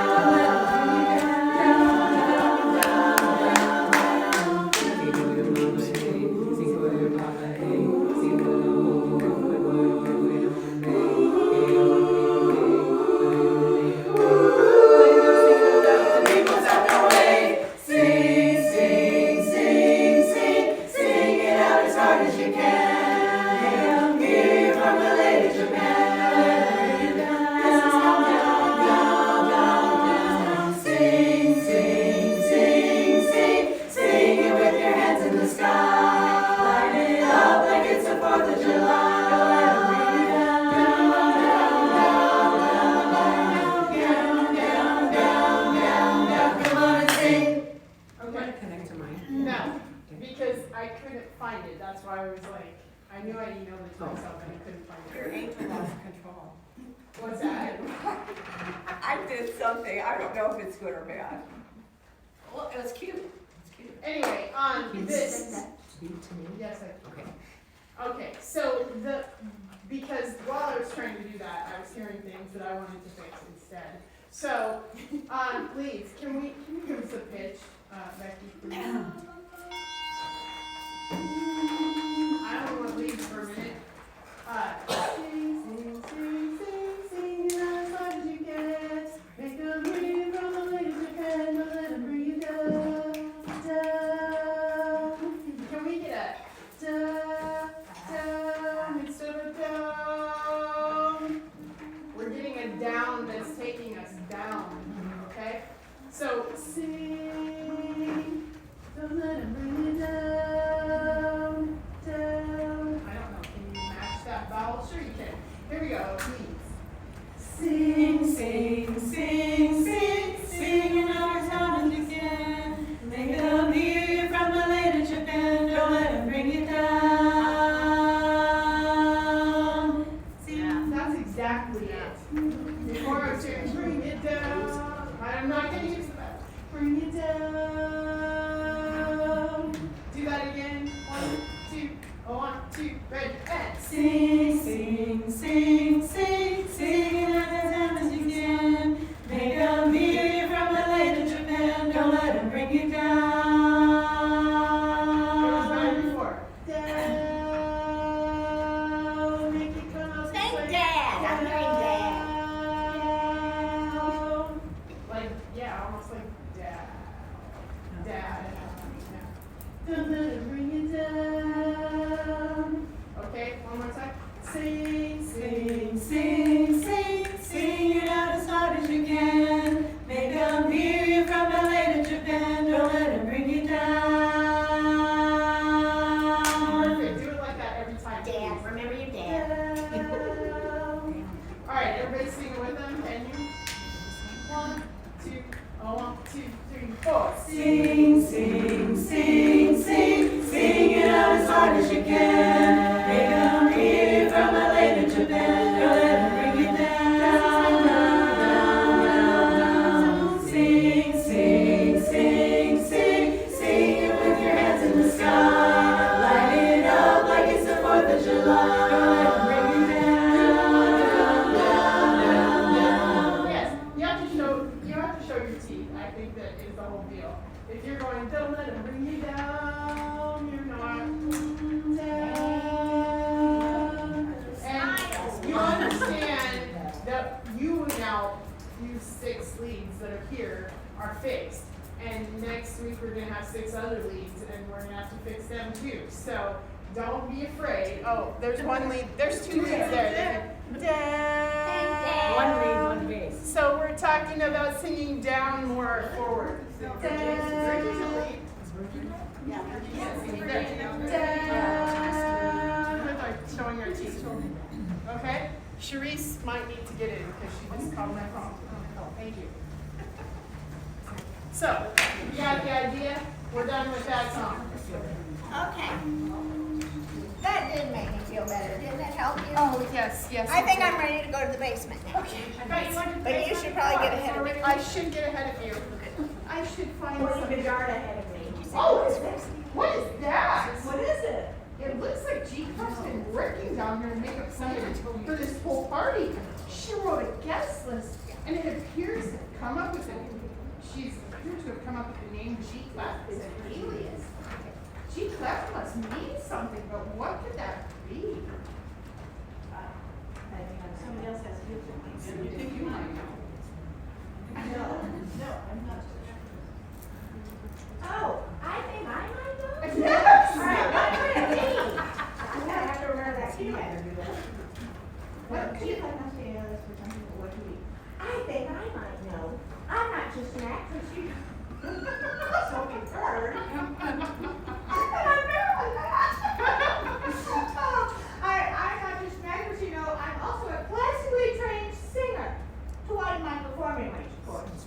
Speaker 10: Sing, sing, sing, sing, sing it out as hard as you can. Come here from LA to Japan. Down, down, down, down, down. Sing, sing, sing, sing, sing it with your hands in the sky. Light it up like it's the 4th of July. Come on and sing.
Speaker 2: Okay.
Speaker 4: Connect to mine.
Speaker 2: No, because I couldn't find it. That's why I was like, I
Speaker 12: I knew I emailed it to myself and I couldn't find
Speaker 6: Your
Speaker 12: it.
Speaker 6: angel lost control.
Speaker 12: What's that?
Speaker 6: I did something, I don't know if it's good or bad. Well, it was cute. It's cute.
Speaker 12: Anyway, on this. Yes, I.
Speaker 6: Okay.
Speaker 12: Okay, so because while I was trying to do that, I was hearing things that I wanted to fix instead. So, please, can we give us a pitch, Becky, please? I don't want to leave for a minute. Sing, sing, sing, sing, sing as hard as you can. Make a breathe from the way you can, don't let it bring you down, down. Can we get a down instead of down? We're getting a down that's taking us down, okay? So sing, don't let it bring you down, down. I don't know, can you match that vowel? Sure you can. Here we go, please. Sing, sing, sing, sing, sing in our town as you can. Make them hear you from LA to Japan. Don't let them bring you down. See, that's exactly it. Before I was saying, bring it down. I'm not going to use that. Bring it down. Do that again. 1, 2, 1, 2, ready, and sing, sing, sing, sing, sing in our town as you can. Make them hear you from LA to Japan. Don't let them bring you down. It was better before. Down, make it come up.
Speaker 11: Thank Dad. I'm hearing Dad.
Speaker 12: Down. Like, yeah, almost like dad. Dad. Don't let it bring you down. Okay, one more time. Sing, sing, sing, sing, sing it out as hard as you can. Make them hear you from LA to Japan. Don't let them bring you down. Perfect. Do it like that every time.
Speaker 11: Dad, remember your dad.
Speaker 12: All right, everybody sing it with them. Can you? 1, 2, 1, 2, 3, 4. Sing, sing, sing, sing, sing it out as hard as you can. Make them hear you from LA to Japan. Don't let them bring you down, down, down. Sing, sing, sing, sing, sing it with your hands in the sky. Light it up like it's the 4th of July. Don't let them bring you down, down, down. Yes, you have to show your teeth. I think that is the whole deal. If you're going, don't let them bring you down, you're not down. And you understand that you now, you 6 leads that are here are fixed. And next week we're gonna have 6 other leads and we're gonna have to fix them too. So don't be afraid. Oh, there's 1 lead, there's 2 leads there. Down.
Speaker 11: One
Speaker 6: lead, 1 base.
Speaker 12: So we're talking about singing down more forward. Bridget's a lead. Showing her teeth. Okay? Charisse might need to get in because she just called my phone. Oh, thank you. So, you got the idea? We're done with that song.
Speaker 11: Okay. That did make me feel better. Didn't it help you?
Speaker 12: Oh, yes, yes.
Speaker 11: I think I'm ready to go to the basement now.
Speaker 12: Okay.
Speaker 11: But you should probably get ahead of me.
Speaker 12: I should get ahead of you. I should find
Speaker 11: Or
Speaker 12: some.
Speaker 11: you could yard ahead of me.
Speaker 12: Oh, what is that?
Speaker 11: What is it?
Speaker 12: It looks like G Cup's been working down here to make up something for this whole party. She wrote a guest list, and it appears to have come up with the name G Clef as an alias. G Clef must mean something, but what could that be?
Speaker 11: Somebody else has to do
Speaker 12: You think you might know?
Speaker 11: No, I'm not. Oh, I think I might know.
Speaker 12: Yes!
Speaker 11: All right, what could it be? I'm gonna have to remember that key letter. What key letter must be this for some people? What could be? I think I might know. I'm not just an actress, you know. So we've heard. I'm not just an actress, you know. I'm also a classically trained singer to widen my performing range, of course.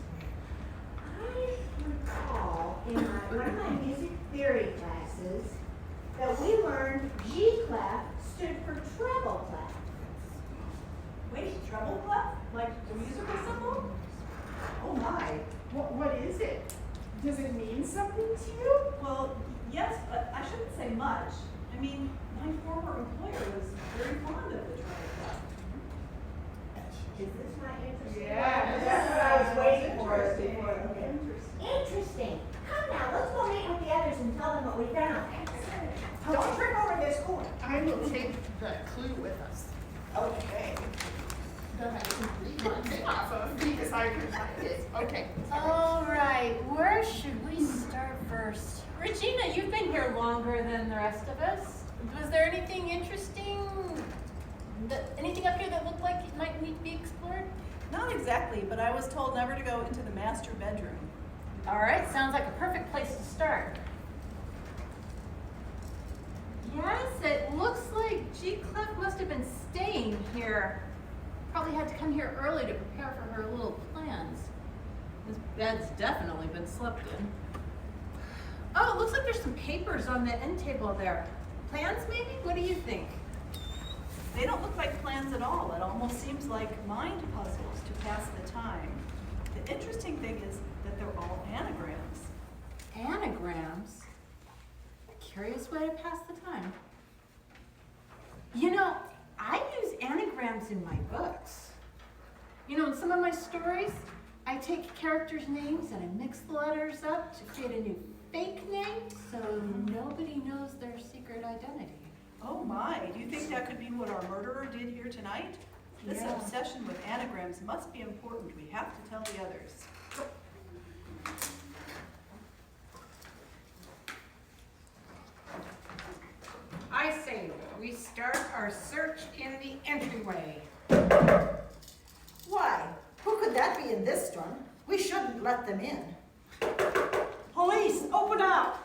Speaker 11: I recall in one of my music theory classes that we learned G clef stood for treble clef.
Speaker 10: Wait, treble clef? Like the musical symbol? Oh my.
Speaker 12: What is it? Does it mean something to you?
Speaker 10: Well, yes, but I shouldn't say much. I mean, my former employer was very fond of the treble clef.
Speaker 11: Is this my interesting?
Speaker 12: Yeah.
Speaker 11: That's what I was waiting for. Okay. Interesting. Come now, let's go meet with the others and tell them what we found. Don't trip over this corner.
Speaker 12: I will take the clue with us.
Speaker 11: Okay.
Speaker 12: That I can read my thing off of because I can find it. Okay.
Speaker 3: All right, where should we start first? Regina, you've been here longer than the rest of us. Was there anything interesting? Anything up here that looked like it might need to be explored?
Speaker 6: Not exactly, but I was told never to go into the master bedroom.
Speaker 3: All right, sounds like a perfect place to start. Yes, it looks like G. Clef must have been staying here. Probably had to come here early to prepare for her little plans. This bed's definitely been slept in. Oh, it looks like there's some papers on the end table there. Plans maybe? What do you think?
Speaker 6: They don't look like plans at all. It almost seems like mind puzzles to pass the time. The interesting thing is that they're all anagrams.
Speaker 3: Anagrams? A curious way to pass the time. You know, I use anagrams in my books. You know, in some of my stories, I take characters' names and I mix the letters up to create a new fake name so nobody knows their secret identity.
Speaker 6: Oh my, do you think that could be what our murderer did here tonight? This
Speaker 3: Yeah.
Speaker 6: obsession with anagrams must be important. We have to tell the others.
Speaker 4: I say we start our search in the entryway.
Speaker 13: Why? Who could that be in this storm? We shouldn't let them in.
Speaker 10: Police, open up!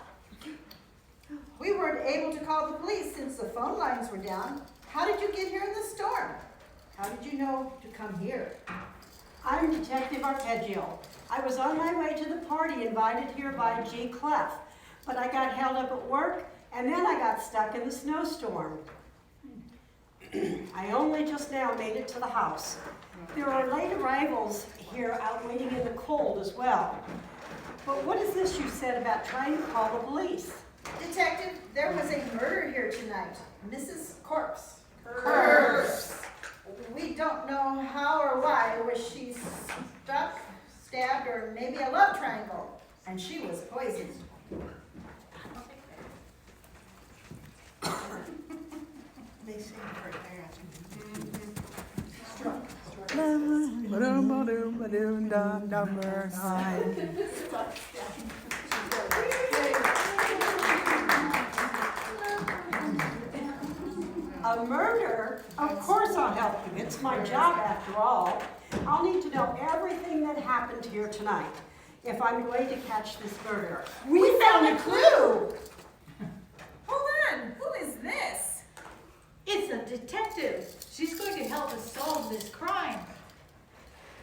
Speaker 13: We weren't able to call the police since the phone lines were down. How did you get here in the storm? How did you know to come here?
Speaker 10: I'm Detective Arpeggio. I was on my way to the party invited here by G. Clef, but I got held up at work and then I got stuck in the snowstorm. I only just now made it to the house. There are late arrivals here out waiting in the cold as well. But what is this you said about trying to call the police?
Speaker 13: Detective, there was a murder here tonight. Mrs. Corpse.
Speaker 12: Curse.
Speaker 13: We don't know how or why. Was she stuck, stabbed, or maybe a love triangle? And she was poisoned. They say right there. Struck.
Speaker 10: Number 9. A murder? Of course I'll help you. It's my job after all. I'll need to know everything that happened here tonight if I'm going to catch this murderer. We found a clue!
Speaker 5: Hold on, who is this?
Speaker 7: It's a detective. She's going to help us solve this crime.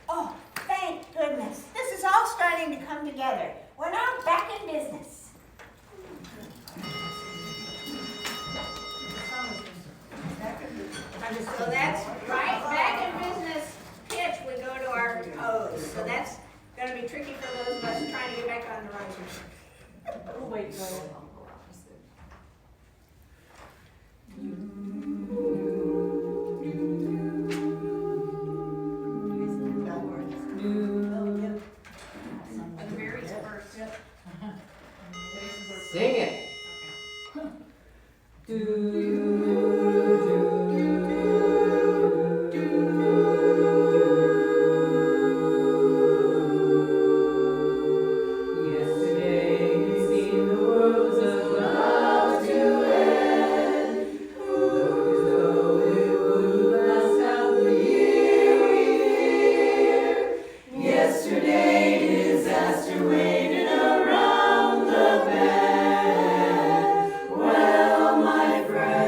Speaker 11: Oh, thank goodness. This is all starting to come together. We're now back in business. So that's right, back in business pitch, we go to our O's. So that's gonna be tricky for those of us trying to get back on the road.
Speaker 3: Oh, wait, go ahead.
Speaker 4: The very first.
Speaker 14: Sing it. Yesterday it seemed the world was about to end. Looked as though it wouldn't last out the year we feared. Yesterday disaster waited around the bend. Well, my friend.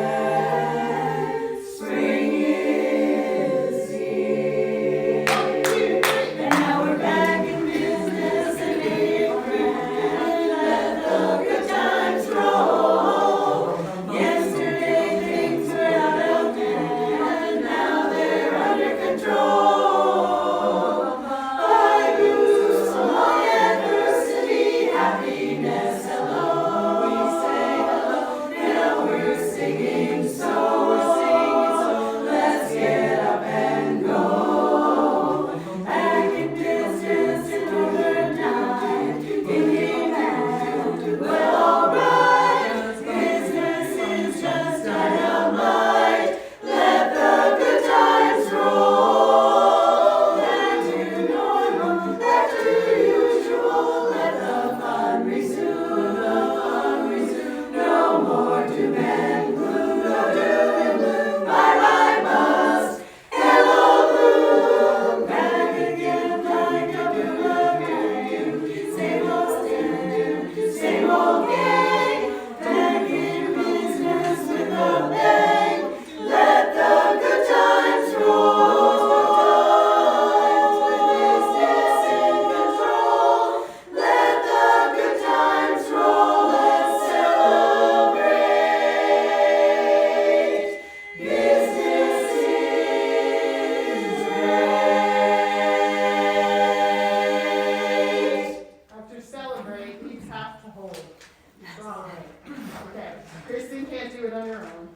Speaker 12: Kristen can't do it on her own.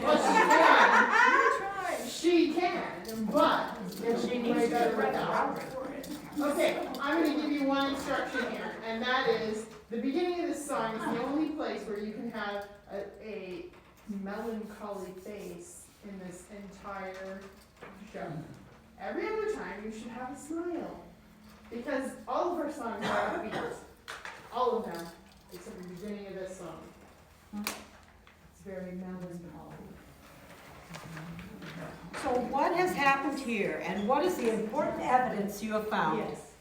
Speaker 12: But she can, but she needs better without. Okay, I'm going to give you one instruction here, and that is the beginning of this song is the only place where you can have a melancholy face in this entire show. Every other time you should have a smile, because all of our songs are upbeat. All of them, except the beginning of this song. It's very melancholy.
Speaker 4: So what has happened here, and what is the important evidence you have found?
Speaker 12: Yes.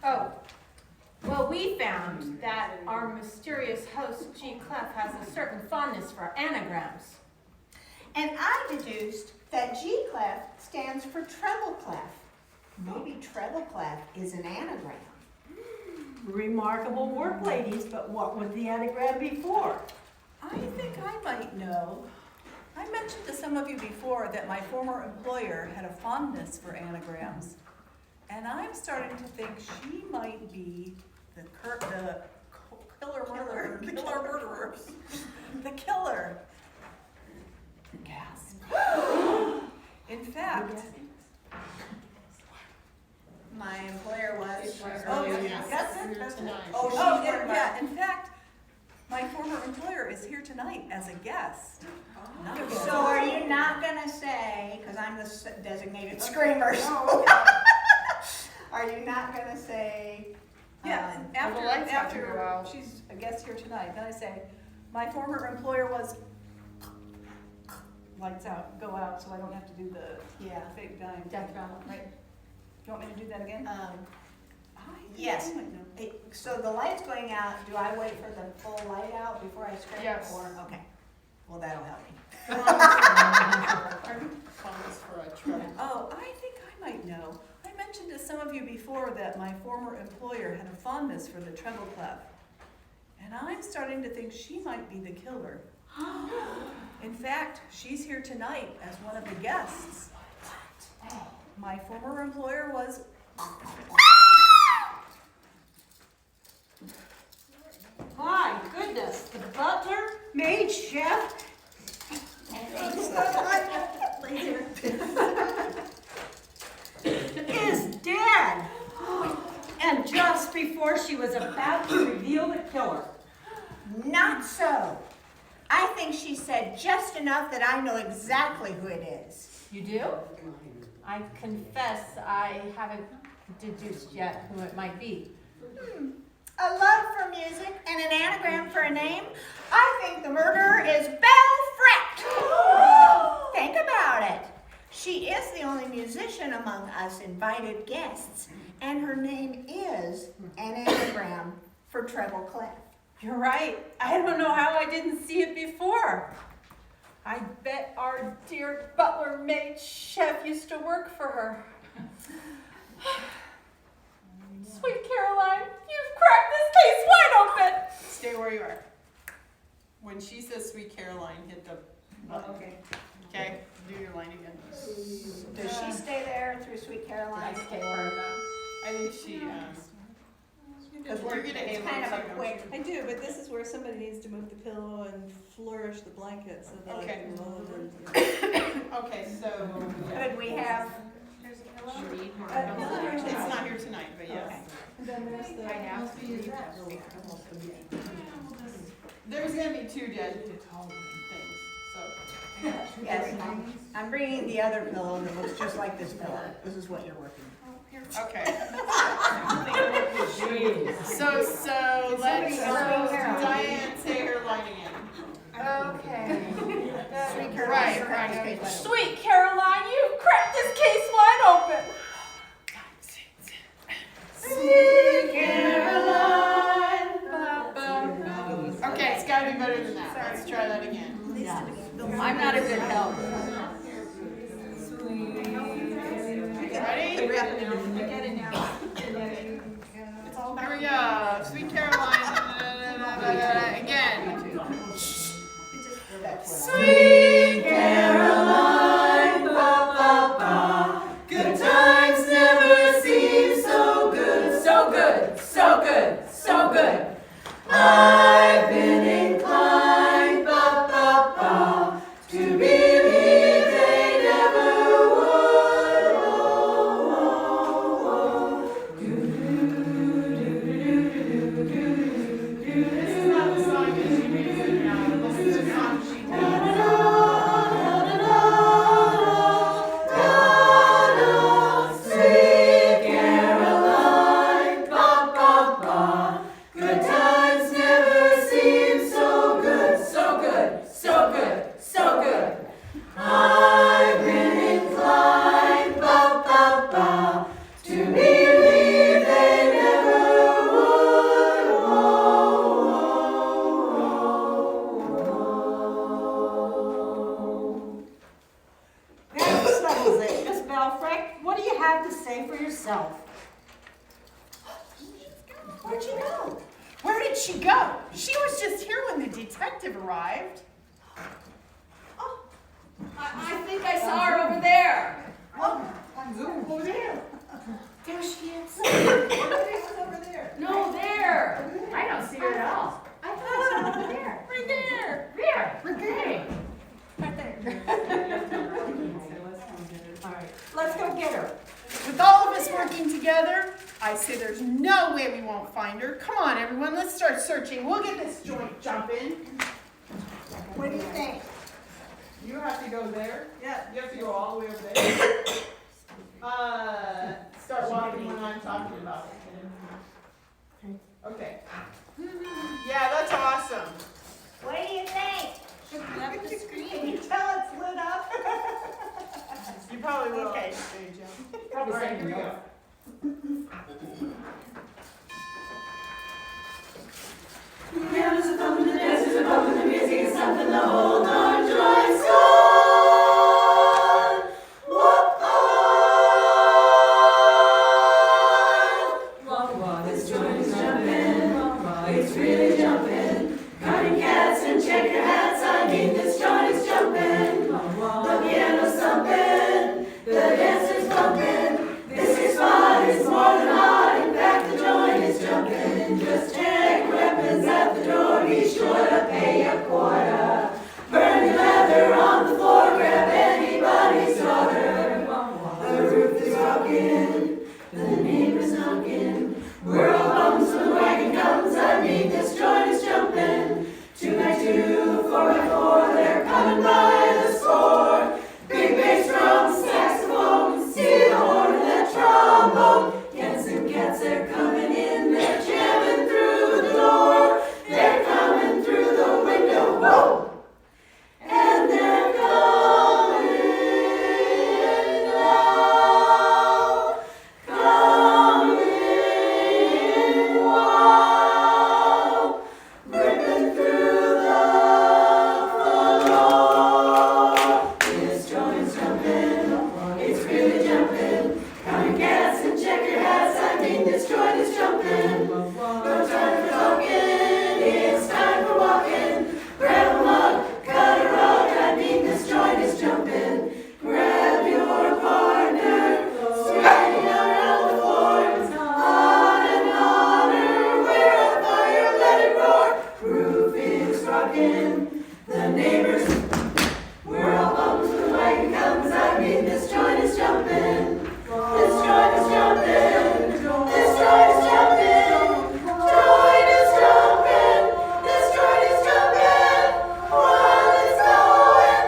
Speaker 3: Oh, well, we found that our mysterious host, G. Clef, has a certain fondness for anagrams.
Speaker 11: And I deduced that G clef stands for treble clef. Maybe treble clef is an anagram.
Speaker 4: Remarkable work, ladies, but what would the anagram be for?
Speaker 6: I think I might know. I mentioned to some of you before that my former employer had a fondness for anagrams. And I'm starting to think she might be the killer murderer. The killer. Gasp. In fact, my employer was. Oh,
Speaker 12: Yes.
Speaker 6: that's it.
Speaker 12: Tonight.
Speaker 6: Oh, yeah. In fact, my former employer is here tonight as a guest.
Speaker 11: So are you not gonna say, because I'm the designated screamer, are you not gonna say?
Speaker 6: Yeah, and after she's a guest here tonight, then I say, my former employer was lights out, go out, so I don't have to do the fake dying.
Speaker 3: Death rattle.
Speaker 6: Right? You want me to do that again?
Speaker 11: Yes.
Speaker 6: I might know.
Speaker 11: So the light's going out, do I wait for the full light out before I scream?
Speaker 12: Yes.
Speaker 11: Or, okay, well, that'll help me.
Speaker 12: Fondness for a treble.
Speaker 6: Oh, I think I might know. I mentioned to some of you before that my former employer had a fondness for the treble clef. And I'm starting to think she might be the killer. In fact, she's here tonight as one of the guests. My former employer was...
Speaker 4: My goodness, the butler, maid, chef, is dead. And just before she was about to reveal the killer.
Speaker 11: Not so. I think she said just enough that I know exactly who it is.
Speaker 3: You do? I confess I haven't deduced yet who it might be.
Speaker 11: A love for music and an anagram for a name. I think the murderer is Belle Frett. Think about it. She is the only musician among us invited guests, and her name is an anagram for treble clef.
Speaker 3: You're right. I don't know how I didn't see it before. I bet our dear butler maid chef used to work for her. Sweet Caroline, you've cracked this case wide open.
Speaker 2: Stay where you are. When she says Sweet Caroline, hit the button.
Speaker 11: Okay.
Speaker 2: Okay, do your line again.
Speaker 11: Does she stay there through Sweet Caroline?
Speaker 2: I think she,
Speaker 11: Because
Speaker 2: you're gonna
Speaker 11: it's
Speaker 2: handle
Speaker 11: kind of
Speaker 2: it
Speaker 11: a
Speaker 2: too,
Speaker 11: quick.
Speaker 6: I do, but this is where somebody needs to move the pillow and flourish the blanket so that I
Speaker 2: Okay.
Speaker 6: can roll over.
Speaker 2: Okay, so,
Speaker 11: Could we have?
Speaker 2: it's not here tonight, but yes.
Speaker 6: And then there's the.
Speaker 2: There's gonna be two dead things, so.
Speaker 11: Yes, I'm bringing the other pillow that looks just like this pillow. This is what you're working with.
Speaker 2: Okay. So let's, Diane say her line again.
Speaker 3: Okay.
Speaker 11: Sweet Caroline.
Speaker 2: Right.
Speaker 3: Sweet Caroline, you've cracked this case wide open.
Speaker 11: Sweet Caroline.
Speaker 2: Okay, it's gotta be better than that. Let's try that again.
Speaker 3: I'm not a good help.
Speaker 2: Ready? Here we go. Sweet Caroline. Again.
Speaker 10: Sweet Caroline, ba ba ba. Good times never seem so good, so good, so good, so good. I've been
Speaker 13: Where'd she go?
Speaker 2: Where did she go? She was just here when the detective arrived.
Speaker 6: Oh, I think I saw her over there.
Speaker 2: Over there.
Speaker 6: There she is.
Speaker 13: Over there.
Speaker 6: No, there.
Speaker 9: I don't see her at all.
Speaker 6: I thought I saw her over there.
Speaker 2: Right there.
Speaker 9: There.
Speaker 2: Right there.
Speaker 6: Right there. All right, let's go get her.
Speaker 2: With all of us working together, I say there's no way we won't find her. Come on, everyone, let's start searching. We'll get this joint jumping.
Speaker 13: What do you think?
Speaker 12: You have to go there.
Speaker 13: Yeah.
Speaker 12: You have to go all the way over there. Start walking when I'm talking about it. Okay.
Speaker 2: Yeah, that's awesome.
Speaker 11: What do you think?
Speaker 6: Left the screen.
Speaker 13: Can you tell it's lit up?
Speaker 2: You probably will.
Speaker 13: Okay.
Speaker 12: All right, here we go.
Speaker 10: Pianos are thumping, the dancers are bumping, the music is something, the whole darn joint's gone. Whoa, this joint is jumping. It's really jumping. Counting cats and check your hats. I mean, this joint is jumping. The piano's thumping, the dancers bumping. This is fun, it's more than hot. In fact, the joint is jumping. Just check weapons at the door. Be sure to pay a quarter. Burn your leather on the floor. Grab anybody's daughter. The roof is rocking, the neighbors knocking. We're all bums when the wagon comes. I mean, this joint is jumping. 2 by 2, 4 by 4. They're coming by the score. Big bass drums, saxophone, see the horn and that trombone. Cats and cats, they're coming in. They're jamming through the door. They're coming through the window. Whoa! And they're coming now. Coming, wow. Ripping through the floor. This joint's jumping. It's really jumping. Counting cats and check your hats. I mean, this joint is jumping. No time for talking. It's time for walking. Grab a mug, cut a rug. I mean, this joint is jumping. Grab your partner. Swing around the floor. On and on. We're on fire. Let it roar. Roof is rocking. The neighbors. We're all bums when the wagon comes. I mean, this joint is jumping. This joint is jumping. This joint is jumping. Joint is jumping. This joint is jumping. While it's going.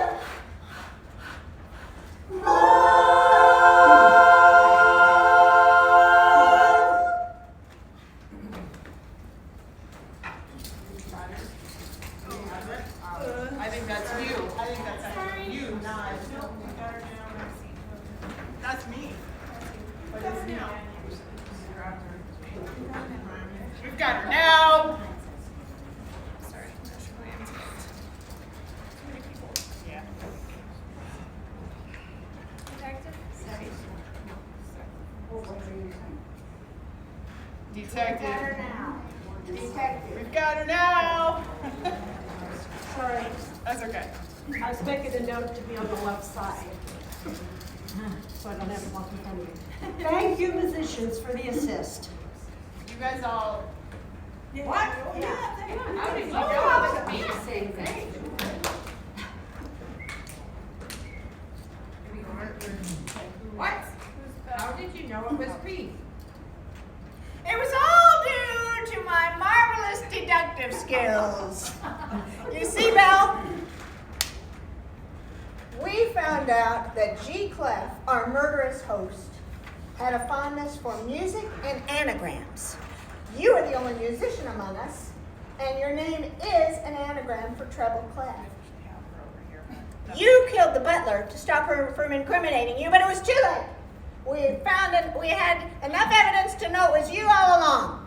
Speaker 2: I think that's you. I think that's actually you, not. That's me. But it's now. We've got her now. Sorry. Yeah. Detective.
Speaker 11: Detective.
Speaker 2: We've got her now.
Speaker 13: Sorry,
Speaker 2: That's okay.
Speaker 13: I was making a note to be on the left side. So I don't have to walk in front of you. Thank you, musicians, for the assist.
Speaker 2: You guys all.
Speaker 13: What? Yeah.
Speaker 6: How did you
Speaker 13: Oh,
Speaker 6: know it was me saying that?
Speaker 4: What? How did you know it was me?
Speaker 11: It was all due to my marvelous deductive skills.
Speaker 1: skills. You see, Belle? We found out that G. Clef, our murderous host, had a fondness for music and anagrams. You are the only musician among us, and your name is an anagram for treble clef. You killed the butler to stop her from incriminating you, but it was too late. We had enough evidence to know it was you all along.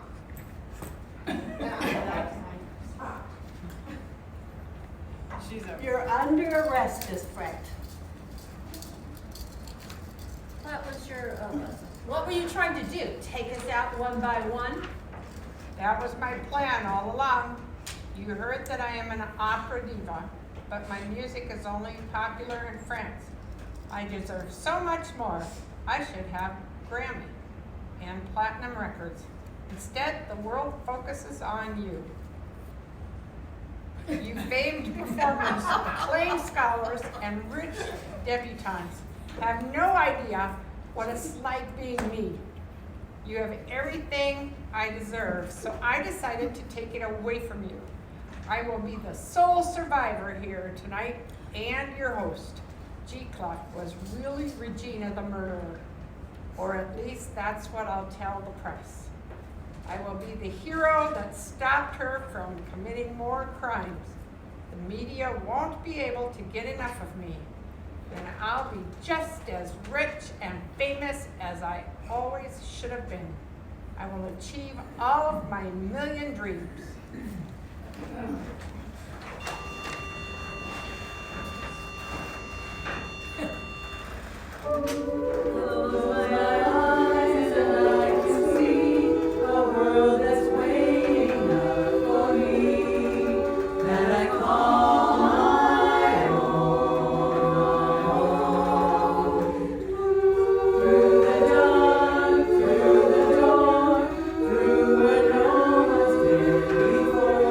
Speaker 4: You're under arrest, Miss Brett.
Speaker 3: What were you trying to do? Take us out one by one?
Speaker 4: That was my plan all along. You heard that I am an opera diva, but my music is only popular in France. I deserve so much more. I should have Grammy and platinum records. Instead, the world focuses on you. You famed performers, acclaimed scholars, and rich debutantes have no idea what it's like being me. You have everything I deserve, so I decided to take it away from you. I will be the sole survivor here tonight and your host. G. Clef was really Regina the murderer, or at least that's what I'll tell the press. I will be the hero that stopped her from committing more crimes. The media won't be able to get enough of me, and I'll be just as rich and famous as I always should have been. I will achieve all of my million dreams.
Speaker 14: Close my eyes and I can see a world that's waiting up for me, that I call my own. Through the dark, through the door, through where no one's been before.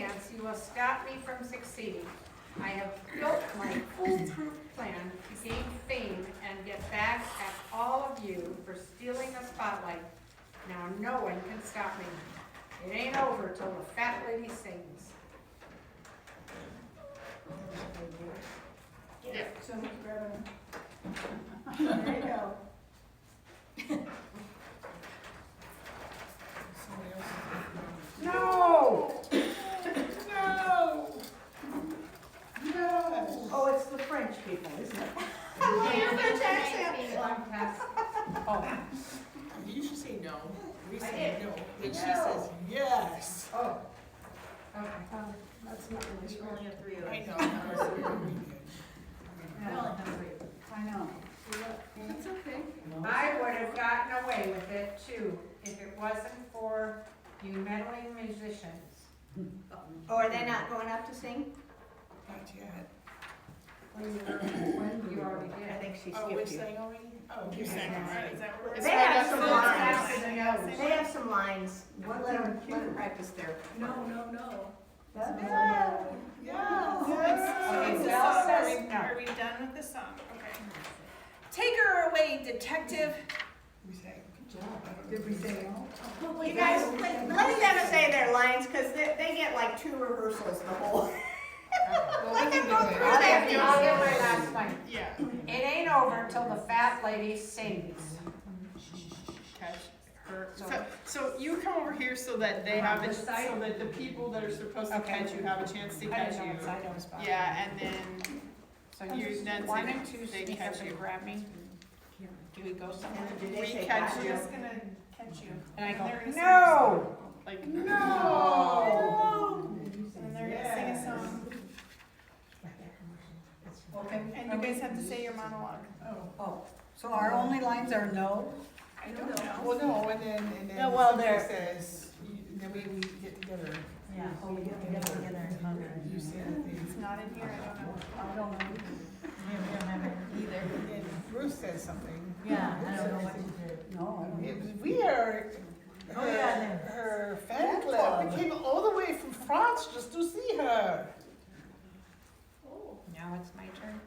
Speaker 4: chance you will stop me from succeeding. I have built my foolproof plan to gain fame and get back at all of you for stealing the spotlight. Now no one can stop me. It ain't over till the fat lady sings.
Speaker 2: Yeah.
Speaker 13: So who's grabbing? There you go.
Speaker 12: No! No! No!
Speaker 13: Oh, it's the French people, isn't it?
Speaker 1: I love your French accent.
Speaker 4: Oh,
Speaker 12: You should say no. We say no. And she says yes.
Speaker 13: Oh.
Speaker 4: okay.
Speaker 13: That's not really
Speaker 6: We only have 3 of us.
Speaker 12: I know.
Speaker 13: I know.
Speaker 6: That's okay.
Speaker 4: I would have gotten away with it too, if it wasn't for you meddling musicians.
Speaker 1: Oh, are they not going up to sing?
Speaker 12: Not yet.
Speaker 4: You already
Speaker 1: I
Speaker 4: did.
Speaker 1: think she
Speaker 12: Oh, we
Speaker 1: skipped you.
Speaker 12: sang already? Oh,
Speaker 2: You sang alright, is that what?
Speaker 1: They have some lines.
Speaker 2: lines.
Speaker 1: They have some lines. Let them practice their.
Speaker 6: No, no, no.
Speaker 12: Yes.
Speaker 4: Okay,
Speaker 2: So,
Speaker 4: Belle says
Speaker 2: are
Speaker 4: no.
Speaker 2: we done with the song? Okay.
Speaker 5: Take her away, detective.
Speaker 12: We sang. Good job.
Speaker 13: Did we say no?
Speaker 1: You guys, let them say their lines, because they get like 2 rehearsals the whole. Let them go through
Speaker 4: I'll
Speaker 1: that.
Speaker 4: get my last line.
Speaker 2: Yeah.
Speaker 4: It ain't over till the fat lady sings.
Speaker 2: Catch her. So you come over here so that they have it, so that the people that are supposed to
Speaker 4: Okay.
Speaker 2: catch you have a chance to
Speaker 4: I
Speaker 2: catch
Speaker 4: didn't know
Speaker 2: you.
Speaker 4: it's I don't spot.
Speaker 2: Yeah, and then
Speaker 4: So
Speaker 2: you
Speaker 4: you
Speaker 2: then
Speaker 4: one
Speaker 2: say
Speaker 4: and two
Speaker 2: they
Speaker 4: sneak
Speaker 2: catch
Speaker 4: up and
Speaker 2: you.
Speaker 4: grab me. Do we go somewhere?
Speaker 1: Did they
Speaker 2: We
Speaker 1: say
Speaker 2: catch
Speaker 1: that?
Speaker 2: you. Just gonna catch you.
Speaker 4: And I go,
Speaker 2: they're gonna sing a
Speaker 4: no!
Speaker 2: song. Like
Speaker 12: No!
Speaker 2: and they're gonna sing a song.
Speaker 13: Okay.
Speaker 2: And you guys have to say your monologue.
Speaker 13: Oh, so our only lines are no?
Speaker 2: I don't know.
Speaker 12: Well, no, and then
Speaker 1: No, well,
Speaker 12: somebody
Speaker 1: there-
Speaker 12: says, then we get together.
Speaker 13: Yeah. Oh, we get together and
Speaker 12: You say
Speaker 2: It's not in here, I don't know.
Speaker 13: I don't know.
Speaker 6: Either.
Speaker 12: And Bruce says something.
Speaker 6: Yeah, I don't know what to do.
Speaker 13: No, I don't.
Speaker 12: We are
Speaker 6: Oh, yeah, then.
Speaker 12: her fan club. We came all the way from France just to see her.
Speaker 4: Now it's my turn.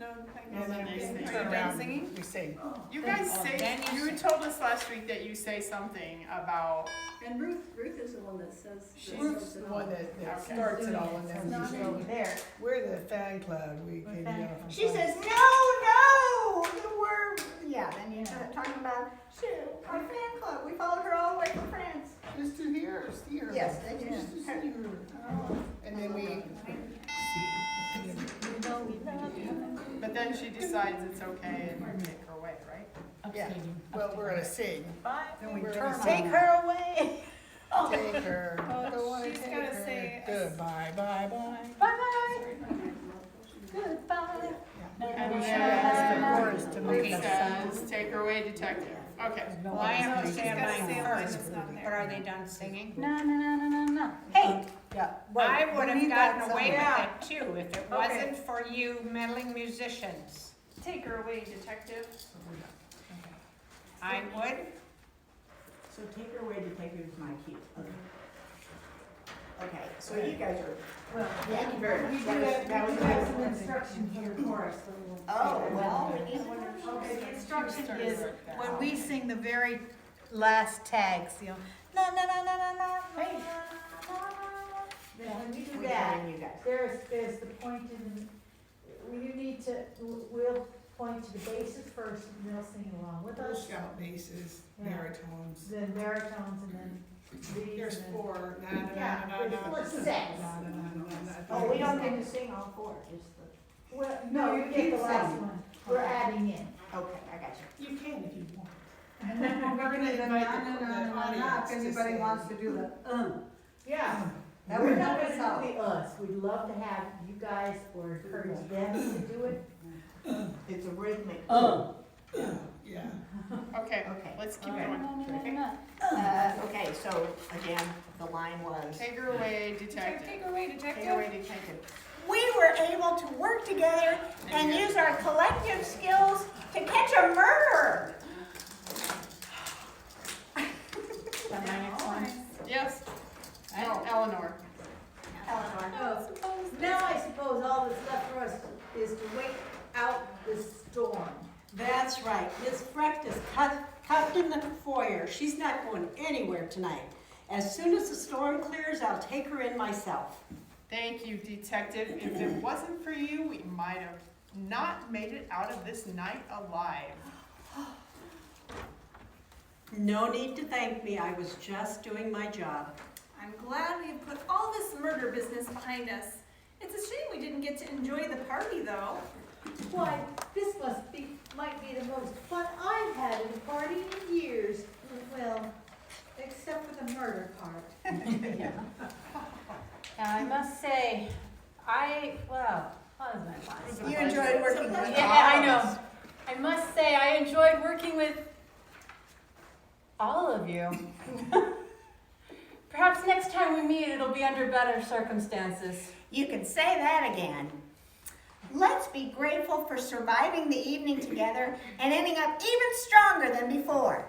Speaker 2: No,
Speaker 12: And then
Speaker 2: are
Speaker 12: we
Speaker 2: you
Speaker 12: turn
Speaker 2: done
Speaker 12: around,
Speaker 2: singing?
Speaker 12: we sing.
Speaker 2: You guys
Speaker 4: Oh,
Speaker 2: say,
Speaker 4: then you
Speaker 2: you had told us last week that you say something about,
Speaker 6: And Ruth is the one that says.
Speaker 12: Ruth's the one that
Speaker 2: Okay.
Speaker 12: starts it all, and
Speaker 1: It's
Speaker 12: then
Speaker 1: not
Speaker 12: we
Speaker 1: over there.
Speaker 12: we're the fan club. We came together from
Speaker 1: She
Speaker 12: France.
Speaker 1: says, no, we're, yeah, then you start talking about, shoot, our fan club, we followed her all the way from France.
Speaker 12: Just to hear her, see her.
Speaker 1: Yes, they do.
Speaker 12: Just to see her. And then we.
Speaker 2: but then she decides it's okay and we take her away, right?
Speaker 12: Yeah. Well, we're gonna sing.
Speaker 13: Then we
Speaker 12: We're
Speaker 13: turn
Speaker 12: gonna
Speaker 13: on
Speaker 1: Take
Speaker 13: them.
Speaker 1: her away.
Speaker 12: Take her. Don't wanna
Speaker 2: she's
Speaker 12: take
Speaker 2: gotta
Speaker 12: her.
Speaker 2: say-
Speaker 12: Goodbye, bye, bye.
Speaker 1: Bye. Goodbye.
Speaker 2: And
Speaker 13: We should
Speaker 2: then
Speaker 13: ask the chorus to make
Speaker 2: Ruth
Speaker 13: that sound.
Speaker 2: says, take her away, detective. Okay.
Speaker 4: Well, I have to
Speaker 2: She's
Speaker 4: say
Speaker 2: gotta
Speaker 4: mine
Speaker 2: say a line
Speaker 4: first,
Speaker 2: that's not there.
Speaker 4: but are they done singing?
Speaker 1: No. Hey,
Speaker 13: Yeah.
Speaker 4: I would
Speaker 13: we
Speaker 4: have
Speaker 13: need that
Speaker 4: gotten away
Speaker 13: sound.
Speaker 4: with it too, if it wasn't for you meddling musicians.
Speaker 2: Take her away, detective.
Speaker 4: I would.
Speaker 11: So take her away, detective is my cue.
Speaker 1: okay, so you guys are,
Speaker 11: Well,
Speaker 1: thank you very
Speaker 11: we
Speaker 1: much.
Speaker 11: do
Speaker 1: That was
Speaker 11: have some instructions for the chorus. so we'll-
Speaker 1: Oh, well.
Speaker 11: Okay, the instruction
Speaker 2: Started
Speaker 11: is,
Speaker 2: like that.
Speaker 11: when we sing the very last tags, you know, na na na na na na.
Speaker 1: Hey.
Speaker 11: Then when you do
Speaker 1: We're
Speaker 11: that,
Speaker 1: hearing you guys.
Speaker 11: there's the point in, you need to, we'll point to the basses first, and they'll sing along with
Speaker 12: Girl
Speaker 11: us.
Speaker 12: Scout basses,
Speaker 11: Yeah.
Speaker 12: baritones.
Speaker 11: Then baritones, and then leads.
Speaker 12: There's
Speaker 11: and then-
Speaker 12: 4. Na, na, na,
Speaker 11: Yeah,
Speaker 12: na,
Speaker 11: there's
Speaker 12: na,
Speaker 11: 4
Speaker 12: na,
Speaker 11: sets.
Speaker 12: na, na, na, na, na.
Speaker 1: Oh, we don't get to sing all 4, just the,
Speaker 11: Well, no, you get the last one, we're adding in.
Speaker 1: okay, I got you.
Speaker 12: You can if you want.
Speaker 13: We're gonna invite the audience if anybody wants to do the,
Speaker 11: Yeah.
Speaker 13: That
Speaker 11: We're
Speaker 13: would
Speaker 11: not
Speaker 13: help us
Speaker 11: gonna
Speaker 13: out.
Speaker 11: do the us, we'd love to have you guys or encourage them to do it.
Speaker 1: It's a rhythmic.
Speaker 12: Yeah.
Speaker 2: Okay,
Speaker 1: Okay.
Speaker 2: let's keep
Speaker 1: Okay.
Speaker 2: going.
Speaker 1: Okay, so again, the line was.
Speaker 2: Take her away, detective.
Speaker 5: Take her away,
Speaker 1: Take
Speaker 5: detective.
Speaker 1: away, detective. We were able to work together and use our collective skills to catch a murderer.
Speaker 4: Am I next one?
Speaker 2: Yes. Eleanor.
Speaker 13: storm.
Speaker 4: That's right. Miss Frecht is cuffed in the foyer. She's not going anywhere tonight. As soon as the storm clears, I'll take her in myself.
Speaker 2: Thank you, Detective. If it wasn't for you, we might have not made it out of this night alive.
Speaker 4: No need to thank me. I was just doing my job.
Speaker 5: I'm glad we have put all this murder business behind us. It's a shame we didn't get to enjoy the party, though.
Speaker 11: Why, this might be the most fun I've had at a party in years. Well, except for the murder part.
Speaker 3: Now, I must say, what was my last?
Speaker 1: You enjoyed working with us.
Speaker 3: Yeah, I know. I must say, I enjoyed working with all of you. Perhaps next time we meet, it'll be under better circumstances.
Speaker 11: You can say that again. Let's be grateful for surviving the evening together and ending up even stronger than before.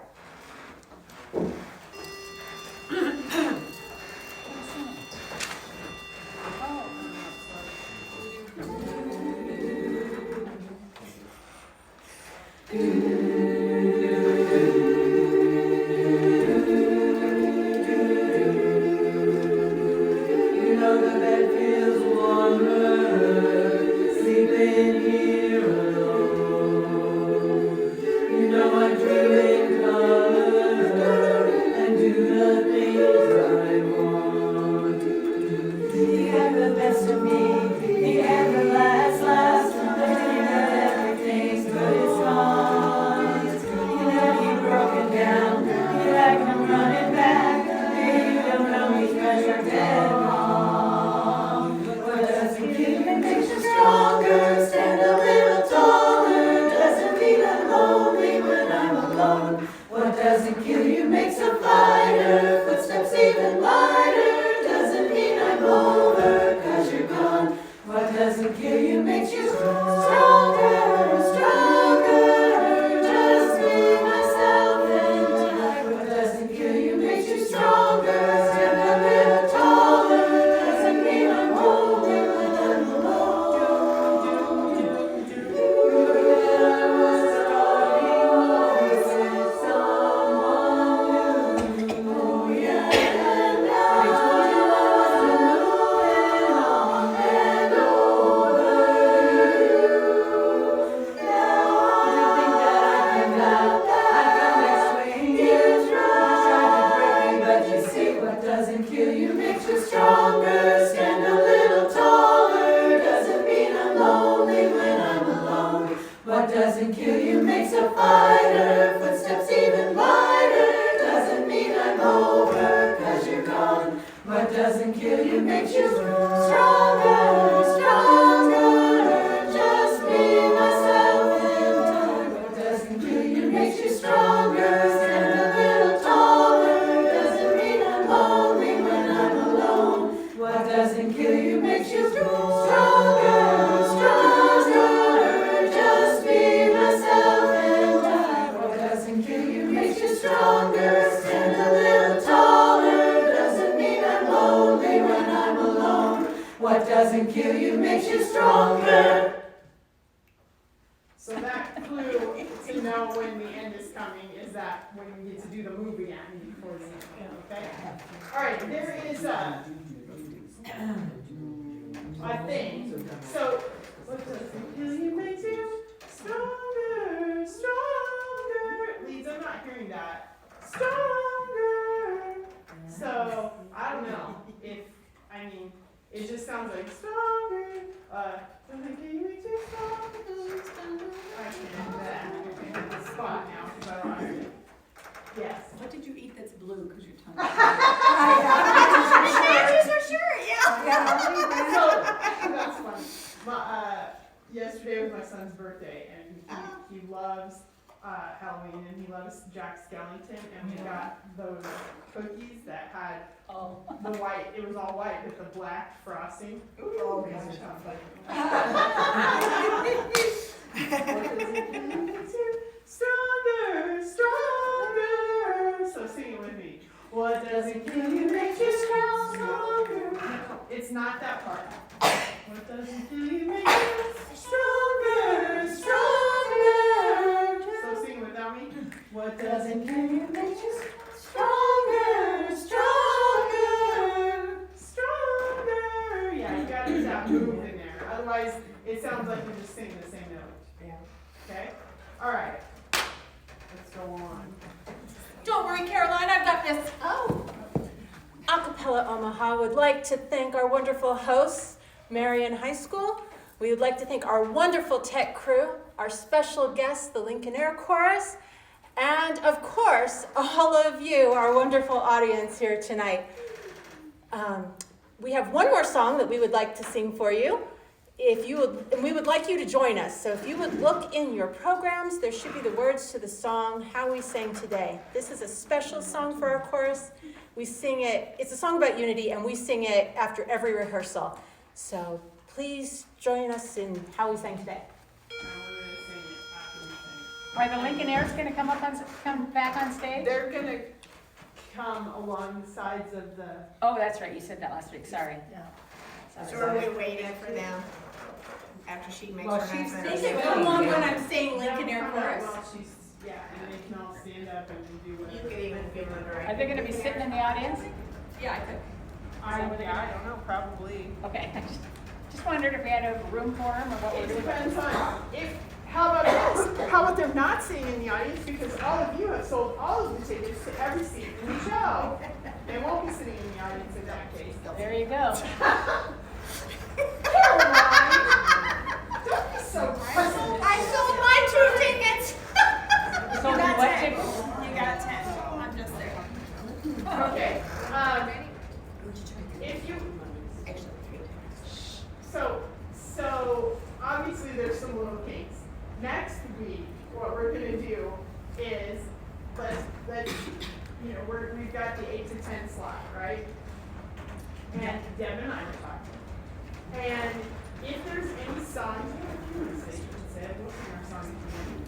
Speaker 12: So that clue to know when the end is coming is that when we get to do the movie ending before the end, okay? All right, there is a thing. So, what does it kill you makes you stronger, stronger. Leads, I'm not hearing that. Stronger. So, I don't know if, it just sounds like stronger. Does it kill you makes you stronger, stronger. I can't do that. I'm in the spot now because I don't have it. Yes.
Speaker 6: What did you eat that's blue because your tongue?
Speaker 12: So that's fun. Yesterday was my son's birthday, and he loves Halloween, and he loves Jack Skellington, and we got those cookies that had the white. It was all white with the black frosting. Ooh, gosh, how stronger, stronger. So sing it with me. What doesn't kill you makes you stronger. It's not that part. What doesn't kill you makes you stronger, stronger.
Speaker 3: Omaha would like to thank our wonderful hosts, Marion High School. We would like to thank our wonderful tech crew, our special guests, the Lincoln Air Chorus, and of course, all of you, our wonderful audience here tonight. We have one more song that we would like to sing for you. And we would like you to join us. So if you would look in your programs, there should be the words to the song, How We Sang Today. This is a special song for our chorus. We sing it, it's a song about unity, and we sing it after every rehearsal. So please join us in How We Sang Today.
Speaker 4: Are the Lincoln Airs gonna come back on stage?
Speaker 2: They're gonna come along the sides of the.
Speaker 4: Oh, that's right, you said that last week, sorry.
Speaker 2: Yeah.
Speaker 1: So are we waiting for them after she makes her announcement?
Speaker 3: They should come along when I'm saying Lincoln Air Chorus.
Speaker 2: Well, she's, yeah, and they can all stand up and do whatever.
Speaker 1: You could even give them a direct.
Speaker 4: Are they gonna be sitting in the audience? Yeah, I could.
Speaker 2: I don't know, probably.
Speaker 4: Okay, just wondered if we had a room for them or what we're
Speaker 2: It
Speaker 4: doing.
Speaker 2: depends on how about this? How about they're not sitting in the audience because all of you have sold all of the tickets to every seat in the show. They won't be sitting in the audience in that case.
Speaker 4: There you go.
Speaker 2: Caroline, don't be so present.
Speaker 1: I sold my 2 tickets.
Speaker 4: So
Speaker 5: You got
Speaker 4: what
Speaker 5: 10.
Speaker 4: tickets?
Speaker 5: You got 10. I'm just there.
Speaker 2: Okay. If you so obviously there's some little kinks. Next week, what we're gonna do is let's we've got the 8 to 10 slot, right? And Deb and I were talking. And if there's any songs, we'll sing our songs again.